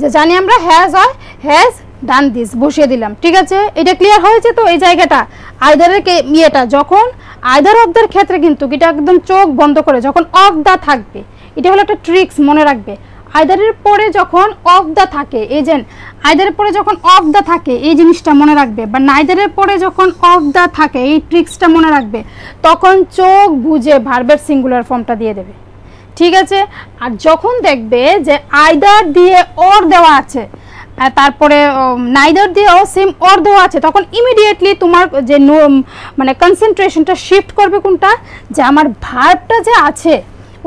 যে জানি আমরা হ্যাজ হয়, হ্যাজ ডান দিস বসিয়ে দিলাম। ঠিক আছে, এটা ক্লিয়ার হয়েছে? তো এই জায়গাটা আইদারের ইয়েটা যখন আইদার অফ দার ক্ষেত্রে কিন্তু এটা একদম চোখ বন্ধ করে যখন অফ দা থাকবে, এটা হলো একটা ট্রিক্স, মনে রাখবে। আইদারের পরে যখন অফ দা থাকে, এই যে আইদারের পরে যখন অফ দা থাকে এই জিনিসটা মনে রাখবে, বা নাইদারের পরে যখন অফ দা থাকে এই ট্রিক্সটা মনে রাখবে, তখন চোখ বুঝে ভার্বের সিঙ্গুলার ফর্মটা দিয়ে দেবে। ঠিক আছে, আর যখন দেখবে যে আইদার দিয়ে অর দেওয়া আছে, তারপরে নাইদার দিয়েও সেম অর দেওয়া আছে, তখন ইমিডিয়েটলি তোমার যে মানে কনসেন্ট্রেশনটা শিফট করবে কোনটা, যে আমার ভার্বটা যে আছে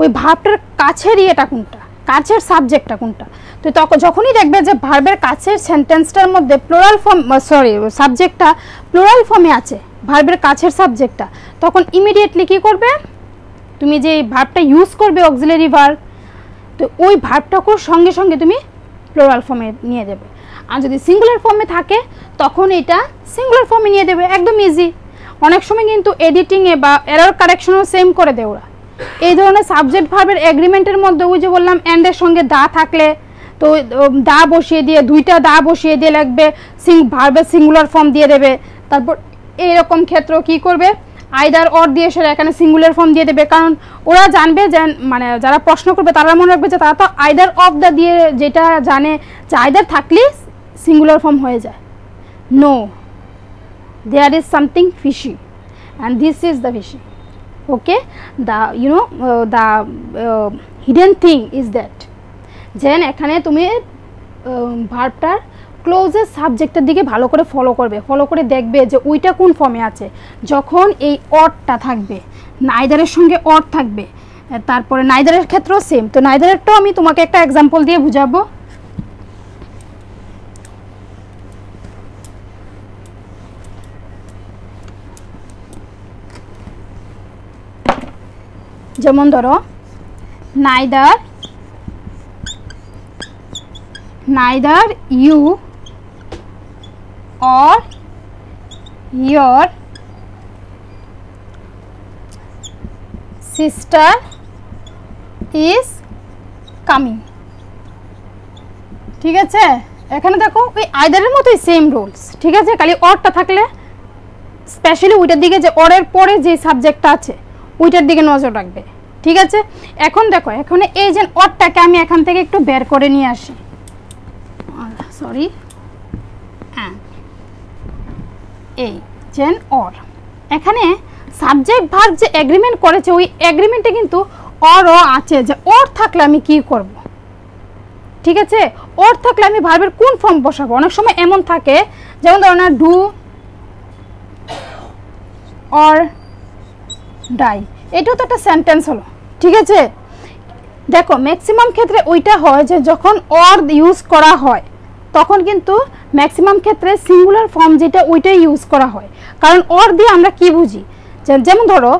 ওই ভার্বটার কাছের ইয়েটা কোনটা, কাছের সাবজেক্টটা কোনটা। তো তখন যখনই দেখবে যে ভার্বের কাছের সেন্টেন্সটার মধ্যে প্লুরাল ফর্ম সাবজেক্টটা প্লুরাল ফর্মে আছে, ভার্বের কাছের সাবজেক্টটা, তখন ইমিডিয়েটলি কি করবে, তুমি যে ভার্বটা ইউজ করবে অক্সিলারি ভার্ব, তো ওই ভার্বটাকে সঙ্গে সঙ্গে তুমি প্লুরাল ফর্মে নিয়ে দেবে। আর যদি সিঙ্গুলার ফর্মে থাকে তখন এটা সিঙ্গুলার ফর্মে নিয়ে দেবে, একদম ইজি। অনেক সময় কিন্তু এডিটিংয়ে বা এরর কারেকশনও সেম করে দেয় ওরা। এই ধরনের সাবজেক্ট ভার্বের এগ্রিমেন্টের মধ্যে ওই যে বললাম এন্ডের সঙ্গে দা থাকলে তো দা বসিয়ে দিয়ে, দুইটা দা বসিয়ে দিয়ে লিখবে, ভার্বের সিঙ্গুলার ফর্ম দিয়ে দেবে। তারপর এইরকম ক্ষেত্র কি করবে, আইদার অর দিয়ে সেটা এখানে সিঙ্গুলার ফর্ম দিয়ে দেবে, কারণ ওরা জানবে যে মানে যারা প্রশ্ন করবে তারা মনে রাখবে যে তারা তো আইদার অফ দা দিয়ে যেটা জানে যে আইদার থাকলেই সিঙ্গুলার ফর্ম হয়ে যায়। No, there is something fishy and this is the fishy. Okay, the the hidden thing is that যেন এখানে তুমি ভার্বটার ক্লোজেস্ট সাবজেক্টের দিকে ভালো করে ফলো করবে, ফলো করে দেখবে যে ওইটা কোন ফর্মে আছে। যখন এই অরটা থাকবে, নাইদারের সঙ্গে অর থাকবে, তারপরে নাইদারের ক্ষেত্রেও সেম। তো নাইদারেরটাও আমি তোমাকে একটা এক্সাম্পল দিয়ে বুঝাবো। যেমন ধরো neither you or your sister is coming, ঠিক আছে। এখানে দেখো ওই আইদারের মতোই সেম রুলস, ঠিক আছে, খালি অরটা থাকলে স্পেশালি ওইটার দিকে যে অরের পরে যে সাবজেক্টটা আছে ওইটার দিকে নজর রাখবে, ঠিক আছে। এখন দেখো এখানে এই যে অরটাকে আমি এখান থেকে একটু বের করে নিয়ে আসি, সরি, হ্যাঁ, এই যে অর, এখানে সাবজেক্ট ভার্ব যে এগ্রিমেন্ট করেছে ওই এগ্রিমেন্টে কিন্তু অরও আছে, যে অর থাকলে আমি কি করব, ঠিক আছে। অর থাকলে আমি ভার্বের কোন ফর্ম বসাবো। অনেক সময় এমন থাকে যেমন ধরো না ডু অর ডাই, এটাও তো একটা সেন্টেন্স হলো, ঠিক আছে। দেখো ম্যাক্সিমাম ক্ষেত্রে ওইটা হয় যে যখন অর ইউজ করা হয় তখন কিন্তু ম্যাক্সিমাম ক্ষেত্রে সিঙ্গুলার ফর্ম যেটা ওইটাই ইউজ করা হয়, কারণ অর দিয়ে আমরা কি বুঝি, যেমন ধরো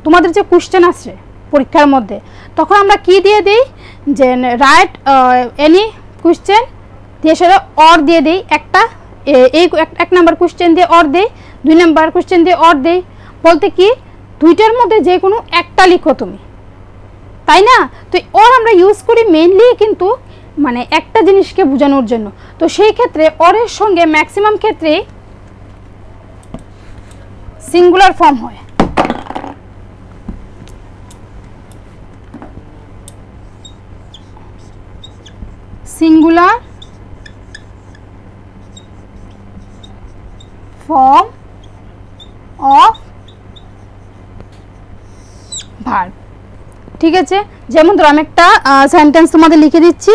তোমাদের যে কোশ্চেন আসছে পরীক্ষার মধ্যে তখন আমরা কি দিয়ে দিই, যে রাইট এনি কোশ্চেন দিয়ে সেটা অর দিয়ে দিই, একটা এই এক নাম্বার কোশ্চেন দিয়ে অর দেই, 2 নাম্বার কোশ্চেন দিয়ে অর দেই, বলতে কি দুইটার মধ্যে যে কোনো একটা লিখো তুমি, তাই না। তো অর আমরা ইউজ করি মেইনলি কিন্তু মানে একটা জিনিসকে বোঝানোর জন্য। তো সেই ক্ষেত্রে অরের সঙ্গে ম্যাক্সিমাম ক্ষেত্রে সিঙ্গুলার ফর্ম হয়। সিঙ্গুলার ফর্ম অফ ভার্ব, ঠিক আছে। যেমন ধরো আমি একটা সেন্টেন্স তোমাদের লিখে দিচ্ছি,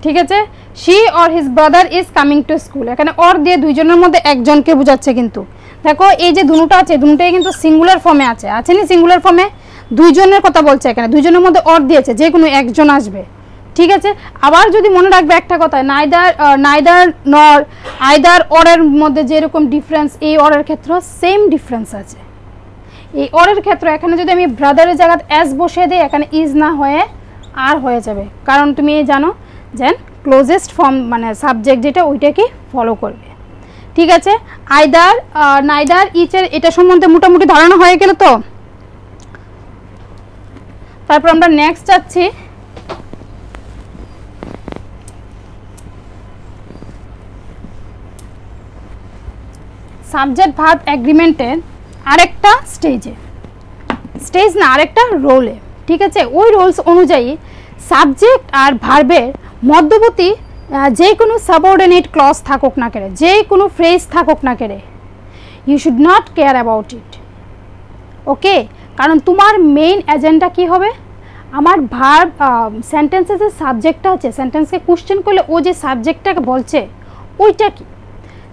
ঠিক আছে। she or his brother is coming to school, এখানে অর দিয়ে দুইজনের মধ্যে একজনকে বোঝাচ্ছে, কিন্তু দেখো এই যে দুটোটা আছে দুটোটাই কিন্তু সিঙ্গুলার ফর্মে আছে, নি সিঙ্গুলার ফর্মে দুইজনের কথা বলছে, এখানে দুইজনের মধ্যে অর দিয়েছে, যে কোনো একজন আসবে, ঠিক আছে। আবার যদি মনে রাখবে একটা কথা, নাইদার নর আইদার অরের মধ্যে যেরকম ডিফারেন্স, এই অরের ক্ষেত্রে সেম ডিফারেন্স আছে। এই অরের ক্ষেত্রে এখানে যদি আমি ব্রাদারের জায়গায় এস বসিয়ে দিই এখানে ইজ না হয়ে আর হয়ে যাবে, কারণ তুমি জানো যে ক্লোজেস্ট ফর্ম মানে সাবজেক্ট যেটা ওইটাকে ফলো করবে, ঠিক আছে। আইদার নাইদার ইচের এটা সম্বন্ধে মোটামুটি ধারণা হয়ে গেল। তো তারপর আমরা নেক্সট যাচ্ছি, সাবজেক্ট ভার্ব এগ্রিমেন্টের আরেকটা আরেকটা রোলে, ঠিক আছে। ওই রোলস অনুযায়ী সাবজেক্ট আর ভার্বের মধ্যবর্তী যে কোনো সাবঅর্ডিনেট ক্লজ থাকুক না কেড়ে, যে কোনো ফ্রেজ থাকুক না কেড়ে, you should not care about it. Okay, কারণ তোমার মেইন এজেন্ডা কি হবে, আমার ভার্ব সেন্টেন্সে যে সাবজেক্টটা আছে, সেন্টেন্সকে কোশ্চেন করলে ও যে সাবজেক্টটাকে বলছে ওইটা কি।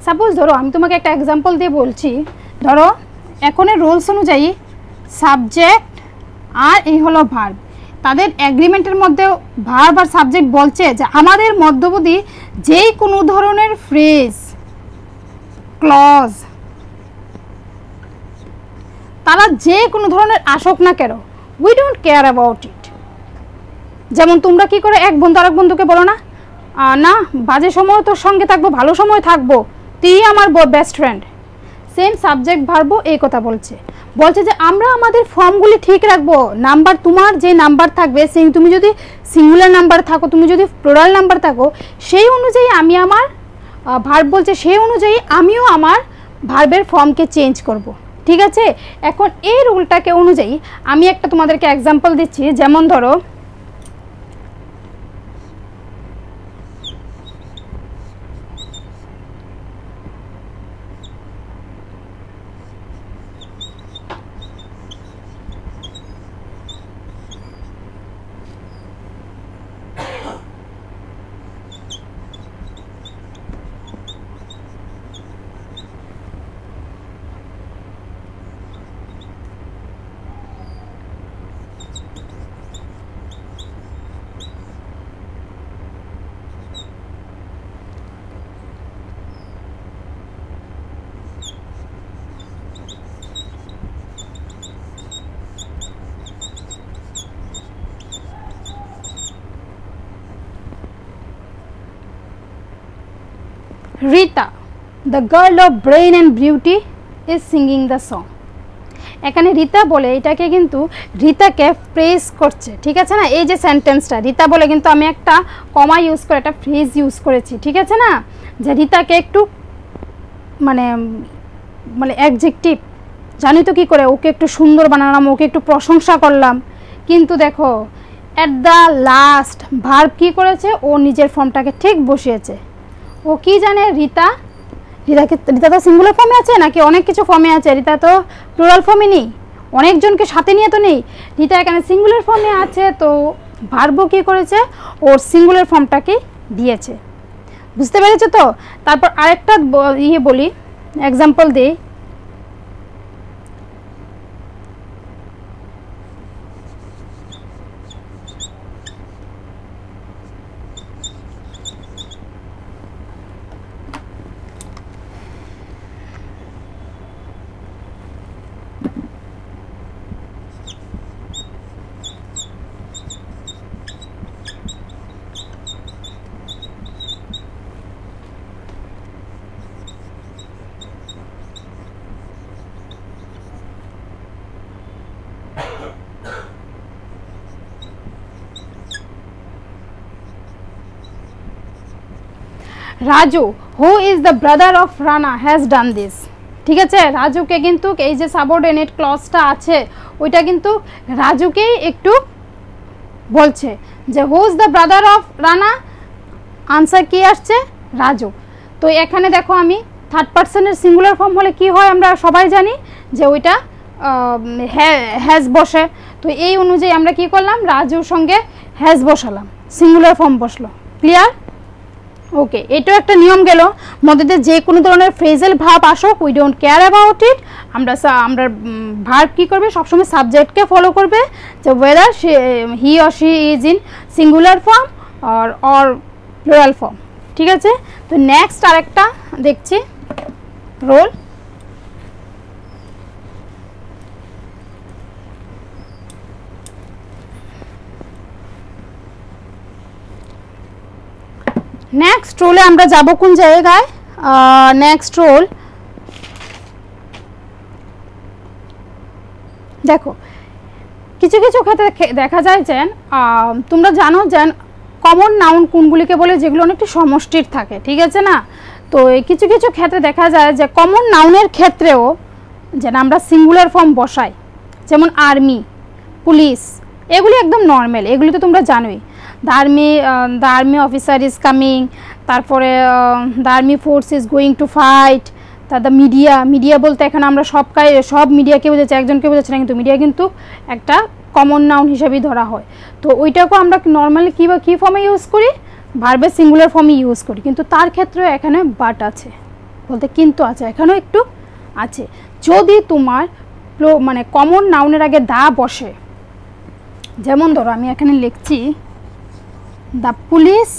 সাপোজ ধরো আমি তোমাকে একটা এক্সাম্পল দিয়ে বলছি, ধরো এখনের রুলস অনুযায়ী সাবজেক্ট আর এই হলো ভার্ব, তাদের এগ্রিমেন্টের মধ্যে ভার্ব আর সাবজেক্ট বলছে যে আমাদের মধ্যবর্তী যে কোনো ধরনের ফ্রেজ, ক্লজ, তারা যে কোনো ধরনের আসুক না কেন, উই ডোন্ট কেয়ার অ্যাবাউট ইট। যেমন তোমরা কি করে এক বন্ধু আরেক বন্ধুকে বলো না, না বাজে সময় তোর সঙ্গে থাকবো, ভালো সময় থাকবো, তুই আমার বেস্ট ফ্রেন্ড। সেম সাবজেক্ট ভার্বও এই কথা বলছে যে আমরা আমাদের ফর্মগুলি ঠিক রাখবো। নাম্বার, তোমার যে নাম্বার থাকবে, সেই তুমি যদি সিঙ্গুলার নাম্বার থাকো, তুমি যদি প্লুরাল নাম্বার থাকো, সেই অনুযায়ী আমি আমার ভার্ব বলছে, সেই অনুযায়ী আমিও আমার ভার্বের ফর্মকে চেঞ্জ করব। ঠিক আছে, এখন এই রুলটাকে অনুযায়ী আমি একটা তোমাদেরকে এক্সাম্পল দিচ্ছি। যেমন ধরো Rita, the girl of brain and beauty is singing the song. এখানে রিতা বলে, এটাকে কিন্তু রিতাকে প্রেজ করছে। ঠিক আছে না, এই যে সেন্টেন্সটা রিতা বলে কিন্তু আমি একটা কমা ইউজ করে একটা ফ্রেজ ইউজ করেছি। ঠিক আছে না, যে রিতাকে একটু মানে মানে অ্যাডজেক্টিভ জানি তো কী করে, ওকে একটু সুন্দর বানালাম, ওকে একটু প্রশংসা করলাম। কিন্তু দেখো অ্যাট দ্য লাস্ট ভার্ব কী করেছে, ও নিজের ফর্মটাকে ঠিক বসিয়েছে। ও কি জানে, রিতা তো সিঙ্গুলার ফর্মে আছে নাকি অনেক কিছু ফর্মে আছে, রিতা তো প্লুরাল ফর্মে নেই, অনেকজনকে সাথে নিয়ে তো নেই, রিতা এখানে সিঙ্গুলার ফর্মে আছে। তো ভার্বও কী করেছে, ওর সিঙ্গুলার ফর্মটাকে দিয়েছে। বুঝতে পেরেছো তো? তারপর আরেকটা বলি, এক্সাম্পল দিই। Raju, who is the brother of Rana, has done this. ঠিক আছে, রাজুকে কিন্তু এই যে সাবঅর্ডিনেট ক্লজটা আছে ওইটা কিন্তু রাজুকেই একটু বলছে যে who is the brother of Rana, answer কি আসছে, রাজু। তো এখানে দেখো আমি থার্ড পার্সনের সিঙ্গুলার ফর্ম হলে কি হয় আমরা সবাই জানি যে ওইটা হ্যাজ বসে। তো এই অনুযায়ী আমরা কি করলাম, রাজুর সঙ্গে হ্যাজ বসালাম, সিঙ্গুলার ফর্ম বসলো। ক্লিয়ার? ওকে, এটাও একটা নিয়ম গেল। মধ্যে যে কোনো ধরনের ফ্রেজাল ভার্ব আসুক, উই ডোন্ট কেয়ার অ্যাবাউট ইট। আমরা ভার্ব কী করবে, সবসময় সাবজেক্টকে ফলো করবে, যে whether he or she is in singular form or plural form. ঠিক আছে, তো নেক্সট আরেকটা দেখছি রোল। নেক্সট রোলে আমরা যাব কোন জায়গায়, নেক্সট রোল দেখো কিছু কিছু ক্ষেত্রে দেখা যায় যে তোমরা জানো যে কমন নাউন কোনগুলিকে বলে, যেগুলো অনেকটা সমষ্টির থাকে। ঠিক আছে না, তো কিছু কিছু ক্ষেত্রে দেখা যায় যে কমন নাউনের ক্ষেত্রেও যেন আমরা সিঙ্গুলার ফর্ম বসাই, যেমন আর্মি, পুলিশ, এগুলি একদম নর্মাল, এগুলি তো তোমরা জানোই। The army officer is coming, তারপরে the army force is going to fight. The media বলতে এখানে আমরা সব মিডিয়াকে বোঝাচ্ছি, একজনকে বোঝাচ্ছি না, কিন্তু মিডিয়া কিন্তু একটা কমন নাউন হিসেবেই ধরা হয়। তো ওইটাকেও আমরা নর্মালি কী ফর্মে ইউজ করি, ভার্বের সিঙ্গুলার ফর্মে ইউজ করি, কিন্তু তার ক্ষেত্রে এখানে বাট আছে, বলতে কিন্তু আছে, এখানেও একটু আছে। যদি তোমার মানে কমন নাউনের আগে দা বসে, যেমন ধরো আমি এখানে লিখছি the police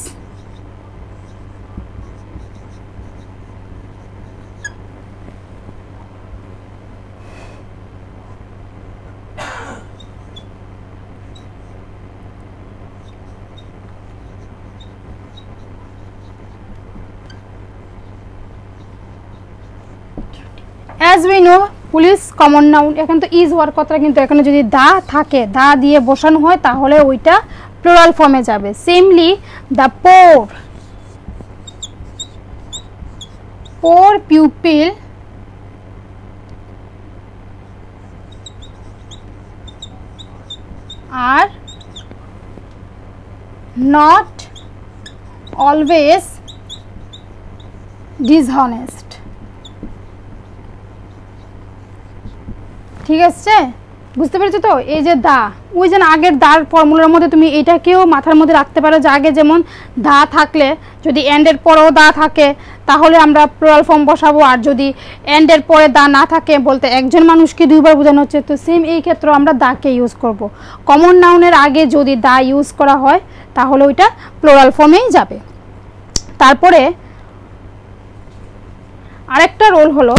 as we know police common noun, এখন তো ইজ হওয়ার কথা, কিন্তু এখানে যদি দা থাকে, দা দিয়ে বসানো হয় তাহলে ওইটা প্লুরাল ফর্মে যাবে। Samely the poor pupil are not always dishonest. ঠিক আছে, বুঝতে পেরেছো তো? এই যে দা, ওই যে আগের দার ফর্মুলার মধ্যে তুমি এটাকেও মাথার মধ্যে রাখতে পারো যে আগে যেমন দা থাকলে যদি এন্ডের পরেও দা থাকে তাহলে আমরা প্লুরাল ফর্ম বসাবো, আর যদি এন্ডের পরে দা না থাকে বলতে একজন মানুষকে দুইবার বোঝানো হচ্ছে, তো সেম এই ক্ষেত্রে আমরা দাকে ইউজ করব। কমন নাউনের আগে যদি দা ইউজ করা হয় তাহলে ওইটা প্লুরাল ফর্মেই যাবে। তারপরে আরেকটা রোল হলো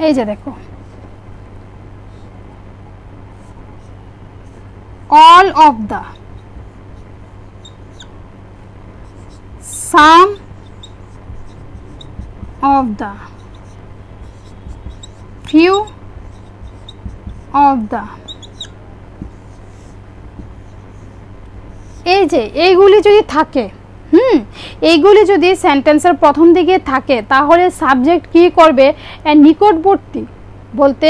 এই যে দেখো, all of the, some of the, few of the, এই যে এইগুলি যদি থাকে, এইগুলি যদি সেন্টেন্সের প্রথম দিকে থাকে তাহলে সাবজেক্ট কি করবে, নিকটবর্তী বলতে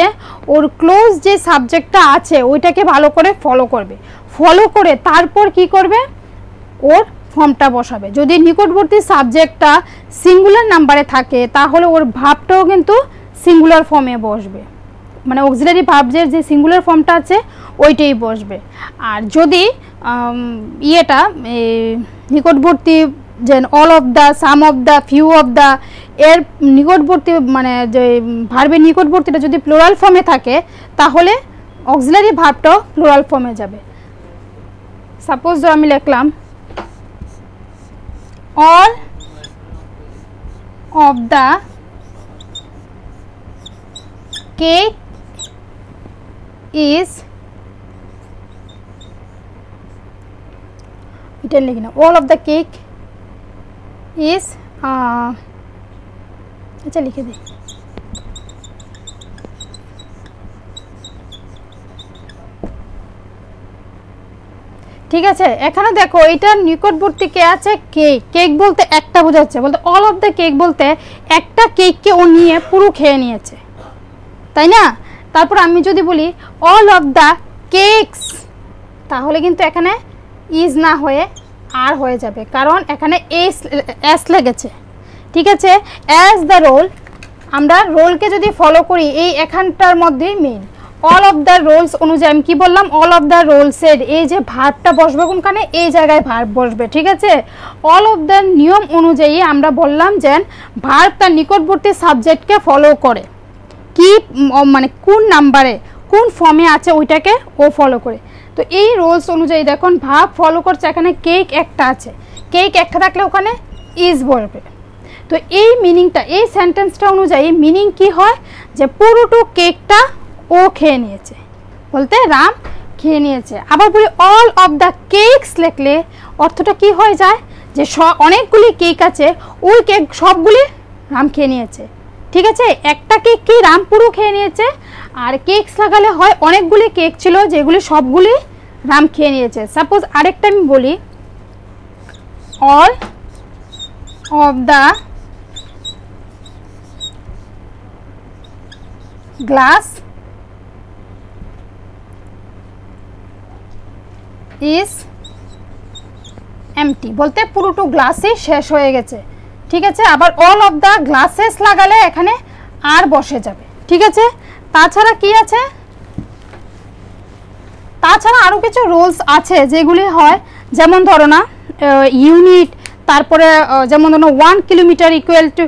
ওর ক্লোজ যে সাবজেক্টটা আছে ওইটাকে ভালো করে ফলো করে তারপর কি করবে, ওর ফর্মটা বসাবে। যদি নিকটবর্তী সাবজেক্টটা সিঙ্গুলার নাম্বারে থাকে তাহলে ওর ভাবটাও কিন্তু সিঙ্গুলার ফর্মে বসবে, মানে অক্সিলারি ভার্বের যে সিঙ্গুলার ফর্মটা আছে ওইটাই বসবে। আর যদি ইয়েটা নিকটবর্তী যে all of the, some of the, few of the, এর নিকটবর্তী মানে যে ভার্বের নিকটবর্তীটা যদি প্লুরাল ফর্মে থাকে তাহলে অক্সিলারি ভার্বটাও প্লুরাল ফর্মে যাবে। সাপোজ আমি লিখলাম all of the cake is, এটা লিখি না, all of the cake is, আচ্ছা লিখে দিই, ঠিক আছে। এখানে দেখো এইটার নিকটবর্তী কে আছে, কেক। কেক বলতে একটা বোঝাচ্ছে, বলতে অল অফ দ্য কেক বলতে একটা কেককে ও নিয়ে পুরো খেয়ে নিয়েছে, তাই না? তারপর আমি যদি বলি অল অফ দ্য কেকস তাহলে কিন্তু এখানে ইজ না হয়ে আর হয়ে যাবে, কারণ এখানে এস লেগেছে। ঠিক আছে, অ্যাজ দ্য রোল, আমরা রোলকে যদি ফলো করি এই এখানটার মধ্যেই main all of the rules অনুযায়ী আমি কি বললাম, অল অফ দ্য রোলসের এই যে ভার্বটা বসবে কোনখানে, এই জায়গায় ভার্ব বসবে। ঠিক আছে, অল অফ দ্য নিয়ম অনুযায়ী আমরা বললাম যে ভার্ব তার নিকটবর্তী সাবজেক্টকে ফলো করে, কি মানে কোন নাম্বারে কোন ফর্মে আছে ওইটাকে ও ফলো করে। তো এই রোলস অনুযায়ী দেখুন ভার্ব ফলো করছে, এখানে কেক একটা আছে, কেক একটা থাকলে ওখানে ইজ বলবে। তো এই মিনিংটা, এই সেন্টেন্সটা অনুযায়ী মিনিং কি হয় যে পুরোটো কেকটা ও খেয়ে নিয়েছে, বলতে রাম খেয়ে নিয়েছে। আবার বলি অল অফ দ্য কেকস লিখলে অর্থটা কি হয়ে যায় যে অনেকগুলি কেক আছে, ওই কেক সবগুলি রাম খেয়ে নিয়েছে। ঠিক আছে, একটা কেক কি রাম পুরো খেয়ে নিয়েছে, আর কেকস লাগালে হয় অনেকগুলি কেক ছিল যেগুলি সবগুলি রাম খেয়ে নিয়েছে। সাপোজ আরেকটা আমি বলি all of the glass is empty বলতে পুরোটো গ্লাসই শেষ হয়ে গেছে, ঠিক আছে। আবার অল অফ দ্য গ্লাসেস লাগালে এখানে আর বসে যাবে, ঠিক আছে। তাছাড়া কি আছে, তাছাড়া আরও কিছু রুলস আছে যেগুলি হয়, যেমন ধরো না ইউনিট, তারপরে যেমন ধরো 1 kilometre equal to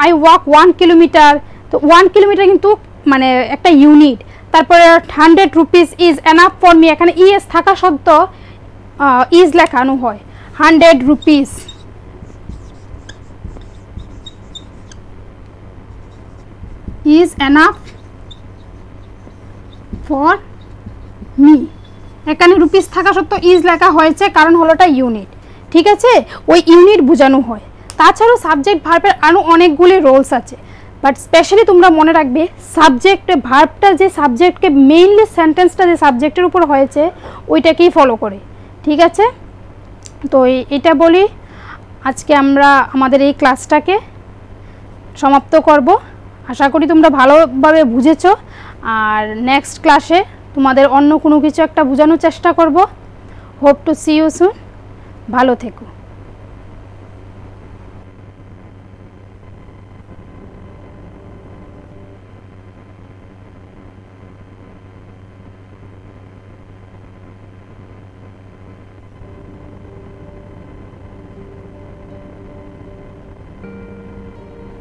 I walk 1 kilometre, তো 1 কিলোমিটার কিন্তু মানে একটা ইউনিট। তারপরে 100 rupees is enough for me, এখানে ইএস থাকা সত্ত্বেও ইজ লেখানো হয়। 100 rupees is enough for me, এখানে রুপিস থাকা সত্ত্বেও ইজ লেখা হয়েছে, কারণ হলো এটা ইউনিট, ঠিক আছে। ওই ইউনিট বোঝানো হয়। তাছাড়াও সাবজেক্ট ভার্বের আরও অনেকগুলি রোলস আছে, বাট স্পেশালি তোমরা মনে রাখবে সাবজেক্ট ভার্বটা যে সাবজেক্টকে মেইনলি সেন্টেন্সটা যে সাবজেক্টের উপর হয়েছে ওইটাকেই ফলো করে, ঠিক আছে। তো এটা বলি আজকে আমরা আমাদের এই ক্লাসটাকে সমাপ্ত করব। আশা করি তোমরা ভালোভাবে বুঝেছো, আর নেক্সট ক্লাসে তোমাদের অন্য কোনো কিছু একটা বোঝানোর চেষ্টা করব। Hope to see you soon, ভালো থেকো।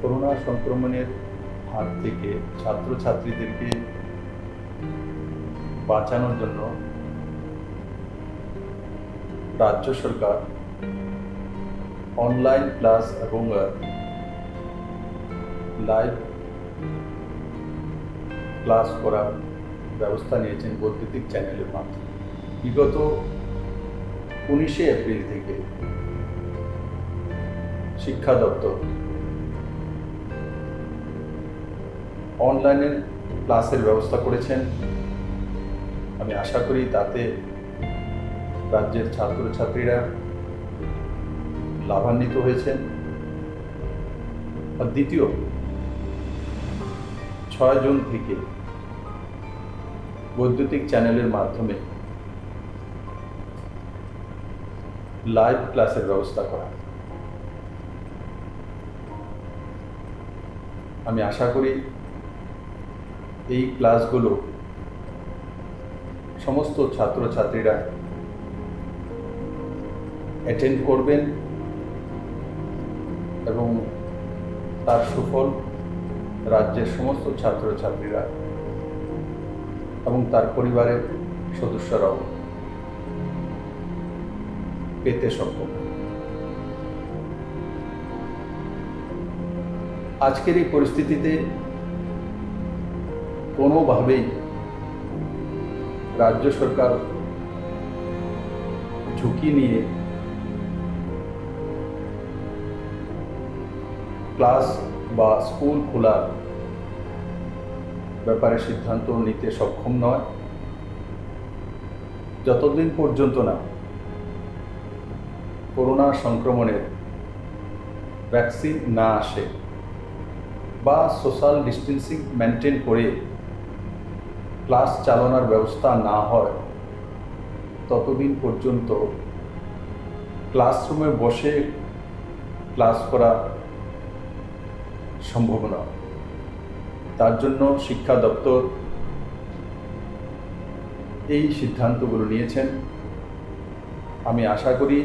করোনা সংক্রমণের হাত থেকে ছাত্রছাত্রীদেরকে বাঁচানোর জন্য রাজ্য সরকার অনলাইন ক্লাস এবং লাইভ ক্লাস করার ব্যবস্থা নিয়েছেন বৈদ্যুতিক চ্যানেলের মাধ্যমে। বিগত 19শে এপ্রিল থেকে শিক্ষা দপ্তর অনলাইনে ক্লাসের ব্যবস্থা করেছেন। আমি আশা করি তাতে রাজ্যের ছাত্রছাত্রীরা লাভান্বিত হয়েছেন। আর দ্বিতীয় 6 জুন থেকে বৈদ্যুতিক চ্যানেলের মাধ্যমে লাইভ ক্লাসের ব্যবস্থা করা। আমি আশা করি এই ক্লাসগুলো সমস্ত ছাত্রছাত্রীরা অ্যাটেন্ড করবেন এবং তার সুফল রাজ্যের সমস্ত ছাত্রছাত্রীরা এবং তার পরিবারের সদস্যরাও পেতে সক্ষম। আজকের এই পরিস্থিতিতে কোনোভাবেই রাজ্য সরকার ঝুঁকি নিয়ে ক্লাস বা স্কুল খোলার ব্যাপারে সিদ্ধান্ত নিতে সক্ষম নয় যতদিন পর্যন্ত না করোনা সংক্রমণের ভ্যাকসিন না আসে বা সোশ্যাল ডিস্টেন্সিং মেনটেন করে ক্লাস চালানোর ব্যবস্থা না হয় ততদিন পর্যন্ত ক্লাসরুমে বসে ক্লাস করা সম্ভব নয়। তার জন্য শিক্ষা দপ্তর এই সিদ্ধান্তগুলো নিয়েছেন। আমি আশা করি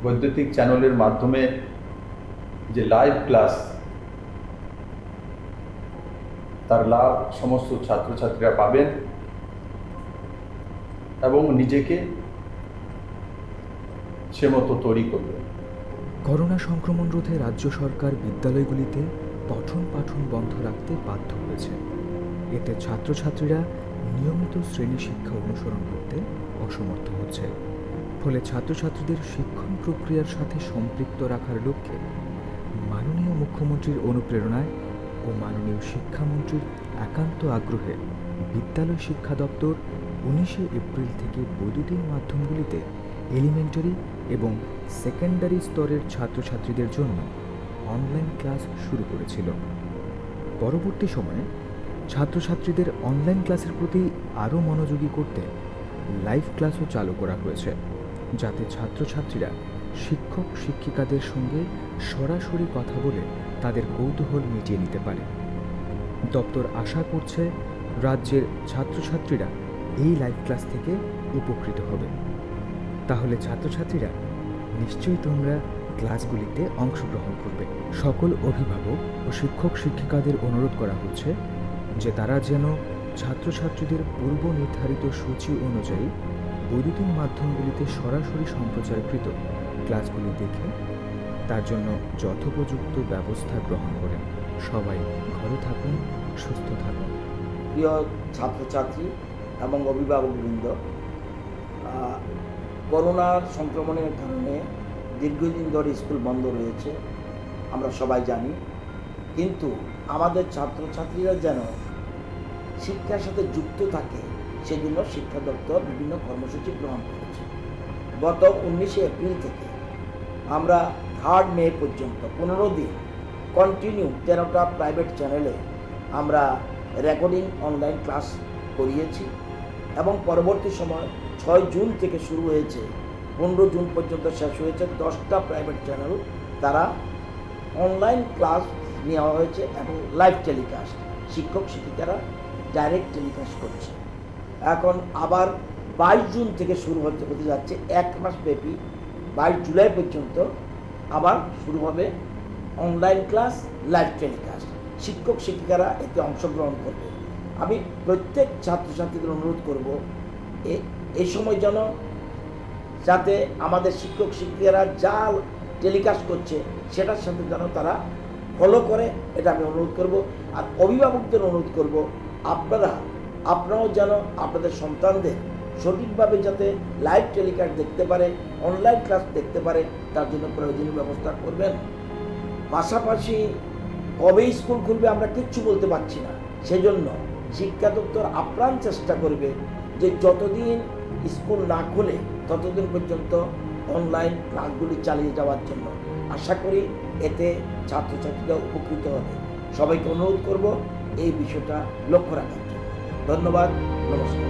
বৈদ্যুতিক চ্যানেলের মাধ্যমে যে লাইভ ক্লাস তার লাভ সমস্ত ছাত্রছাত্রীরা পাবেন এবং নিজেকে সে মতো তৈরি করবেন। করোনা সংক্রমণ রোধে রাজ্য সরকার বিদ্যালয়গুলিতে পঠন পাঠন বন্ধ রাখতে বাধ্য হয়েছে। এতে ছাত্রছাত্রীরা নিয়মিত শ্রেণী শিক্ষা অনুসরণ করতে অসমর্থ হচ্ছে। ফলে ছাত্রছাত্রীদের শিক্ষণ প্রক্রিয়ার সাথে সম্পৃক্ত রাখার লক্ষ্যে মাননীয় মুখ্যমন্ত্রীর অনুপ্রেরণায় ও মাননীয় শিক্ষামন্ত্রীর একান্ত আগ্রহে বিদ্যালয় শিক্ষা দপ্তর 19শে এপ্রিল থেকে বৈদ্যুতিন মাধ্যমগুলিতে এলিমেন্টারি এবং সেকেন্ডারি স্তরের ছাত্রছাত্রীদের জন্য অনলাইন ক্লাস শুরু করেছিল। পরবর্তী সময়ে ছাত্রছাত্রীদের অনলাইন ক্লাসের প্রতি আরও মনোযোগী করতে লাইভ ক্লাসও চালু করা হয়েছে, যাতে ছাত্রছাত্রীরা শিক্ষক শিক্ষিকাদের সঙ্গে সরাসরি কথা বলে তাদের কৌতূহল মিটিয়ে নিতে পারে। দপ্তর আশা করছে রাজ্যের ছাত্রছাত্রীরা এই লাইভ ক্লাস থেকে উপকৃত হবে। তাহলে ছাত্রছাত্রীরা নিশ্চয়ই তোমরা ক্লাসগুলিতে অংশগ্রহণ করবে। সকল অভিভাবক ও শিক্ষক শিক্ষিকাদের অনুরোধ করা হচ্ছে যে তারা যেন ছাত্রছাত্রীদের পূর্ব নির্ধারিত সূচি অনুযায়ী বৈদ্যুতিন মাধ্যমগুলিতে সরাসরি সম্প্রচারকৃত ক্লাসগুলি দেখে তার জন্য যথোপযুক্ত ব্যবস্থা গ্রহণ করেন। সবাই ঘরে থাকুন, সুস্থ থাকুন। প্রিয় ছাত্রছাত্রী এবং অভিভাবকবৃন্দ, করোনার সংক্রমণের কারণে দীর্ঘদিন ধরে স্কুল বন্ধ রয়েছে, আমরা সবাই জানি। কিন্তু আমাদের ছাত্রছাত্রীরা যেন শিক্ষার সাথে যুক্ত থাকে সেজন্য শিক্ষা দপ্তর বিভিন্ন কর্মসূচি গ্রহণ করেছে। গত 19 এপ্রিল থেকে আমরা 3 মে পর্যন্ত 15 দিন কন্টিনিউ 13টা প্রাইভেট চ্যানেলে আমরা রেকর্ডিং অনলাইন ক্লাস করিয়েছি এবং পরবর্তী সময় 6 জুন থেকে শুরু হয়েছে, 15 জুন পর্যন্ত শেষ হয়েছে। 10টা প্রাইভেট চ্যানেল তারা অনলাইন ক্লাস নেওয়া হয়েছে এবং লাইভ টেলিকাস্ট, শিক্ষক শিক্ষিকারা ডাইরেক্ট টেলিকাস্ট করছে। এখন আবার 22 জুন থেকে শুরু হতে যাচ্ছে, 1 মাস ব্যাপী 22 জুলাই পর্যন্ত আবার শুরু হবে অনলাইন ক্লাস, লাইভ টেলিকাস্ট। শিক্ষক শিক্ষিকারা এতে অংশগ্রহণ করবে। আমি প্রত্যেক ছাত্রছাত্রীদের অনুরোধ করব এই সময় যেন যাতে আমাদের শিক্ষক শিক্ষিকারা যা টেলিকাস্ট করছে সেটার সাথে যেন তারা ফলো করে, এটা আমি অনুরোধ করব। আর অভিভাবকদের অনুরোধ করব, আপনারাও যেন আপনাদের সন্তানদের সঠিকভাবে যাতে লাইভ টেলিকাস্ট দেখতে পারে, অনলাইন ক্লাস দেখতে পারে, তার জন্য প্রয়োজনীয় ব্যবস্থা করবেন। পাশাপাশি কবে স্কুল খুলবে আমরা কিচ্ছু বলতে পারছি না, সেজন্য শিক্ষা দপ্তর আপ্রাণ চেষ্টা করবে যে যতদিন স্কুল না খুলে ততদিন পর্যন্ত অনলাইন ক্লাসগুলি চালিয়ে যাওয়ার জন্য। আশা করি এতে ছাত্রছাত্রীরা উপকৃত হবে। সবাইকে অনুরোধ করব এই বিষয়টা লক্ষ্য রাখার জন্য। ধন্যবাদ, নমস্কার।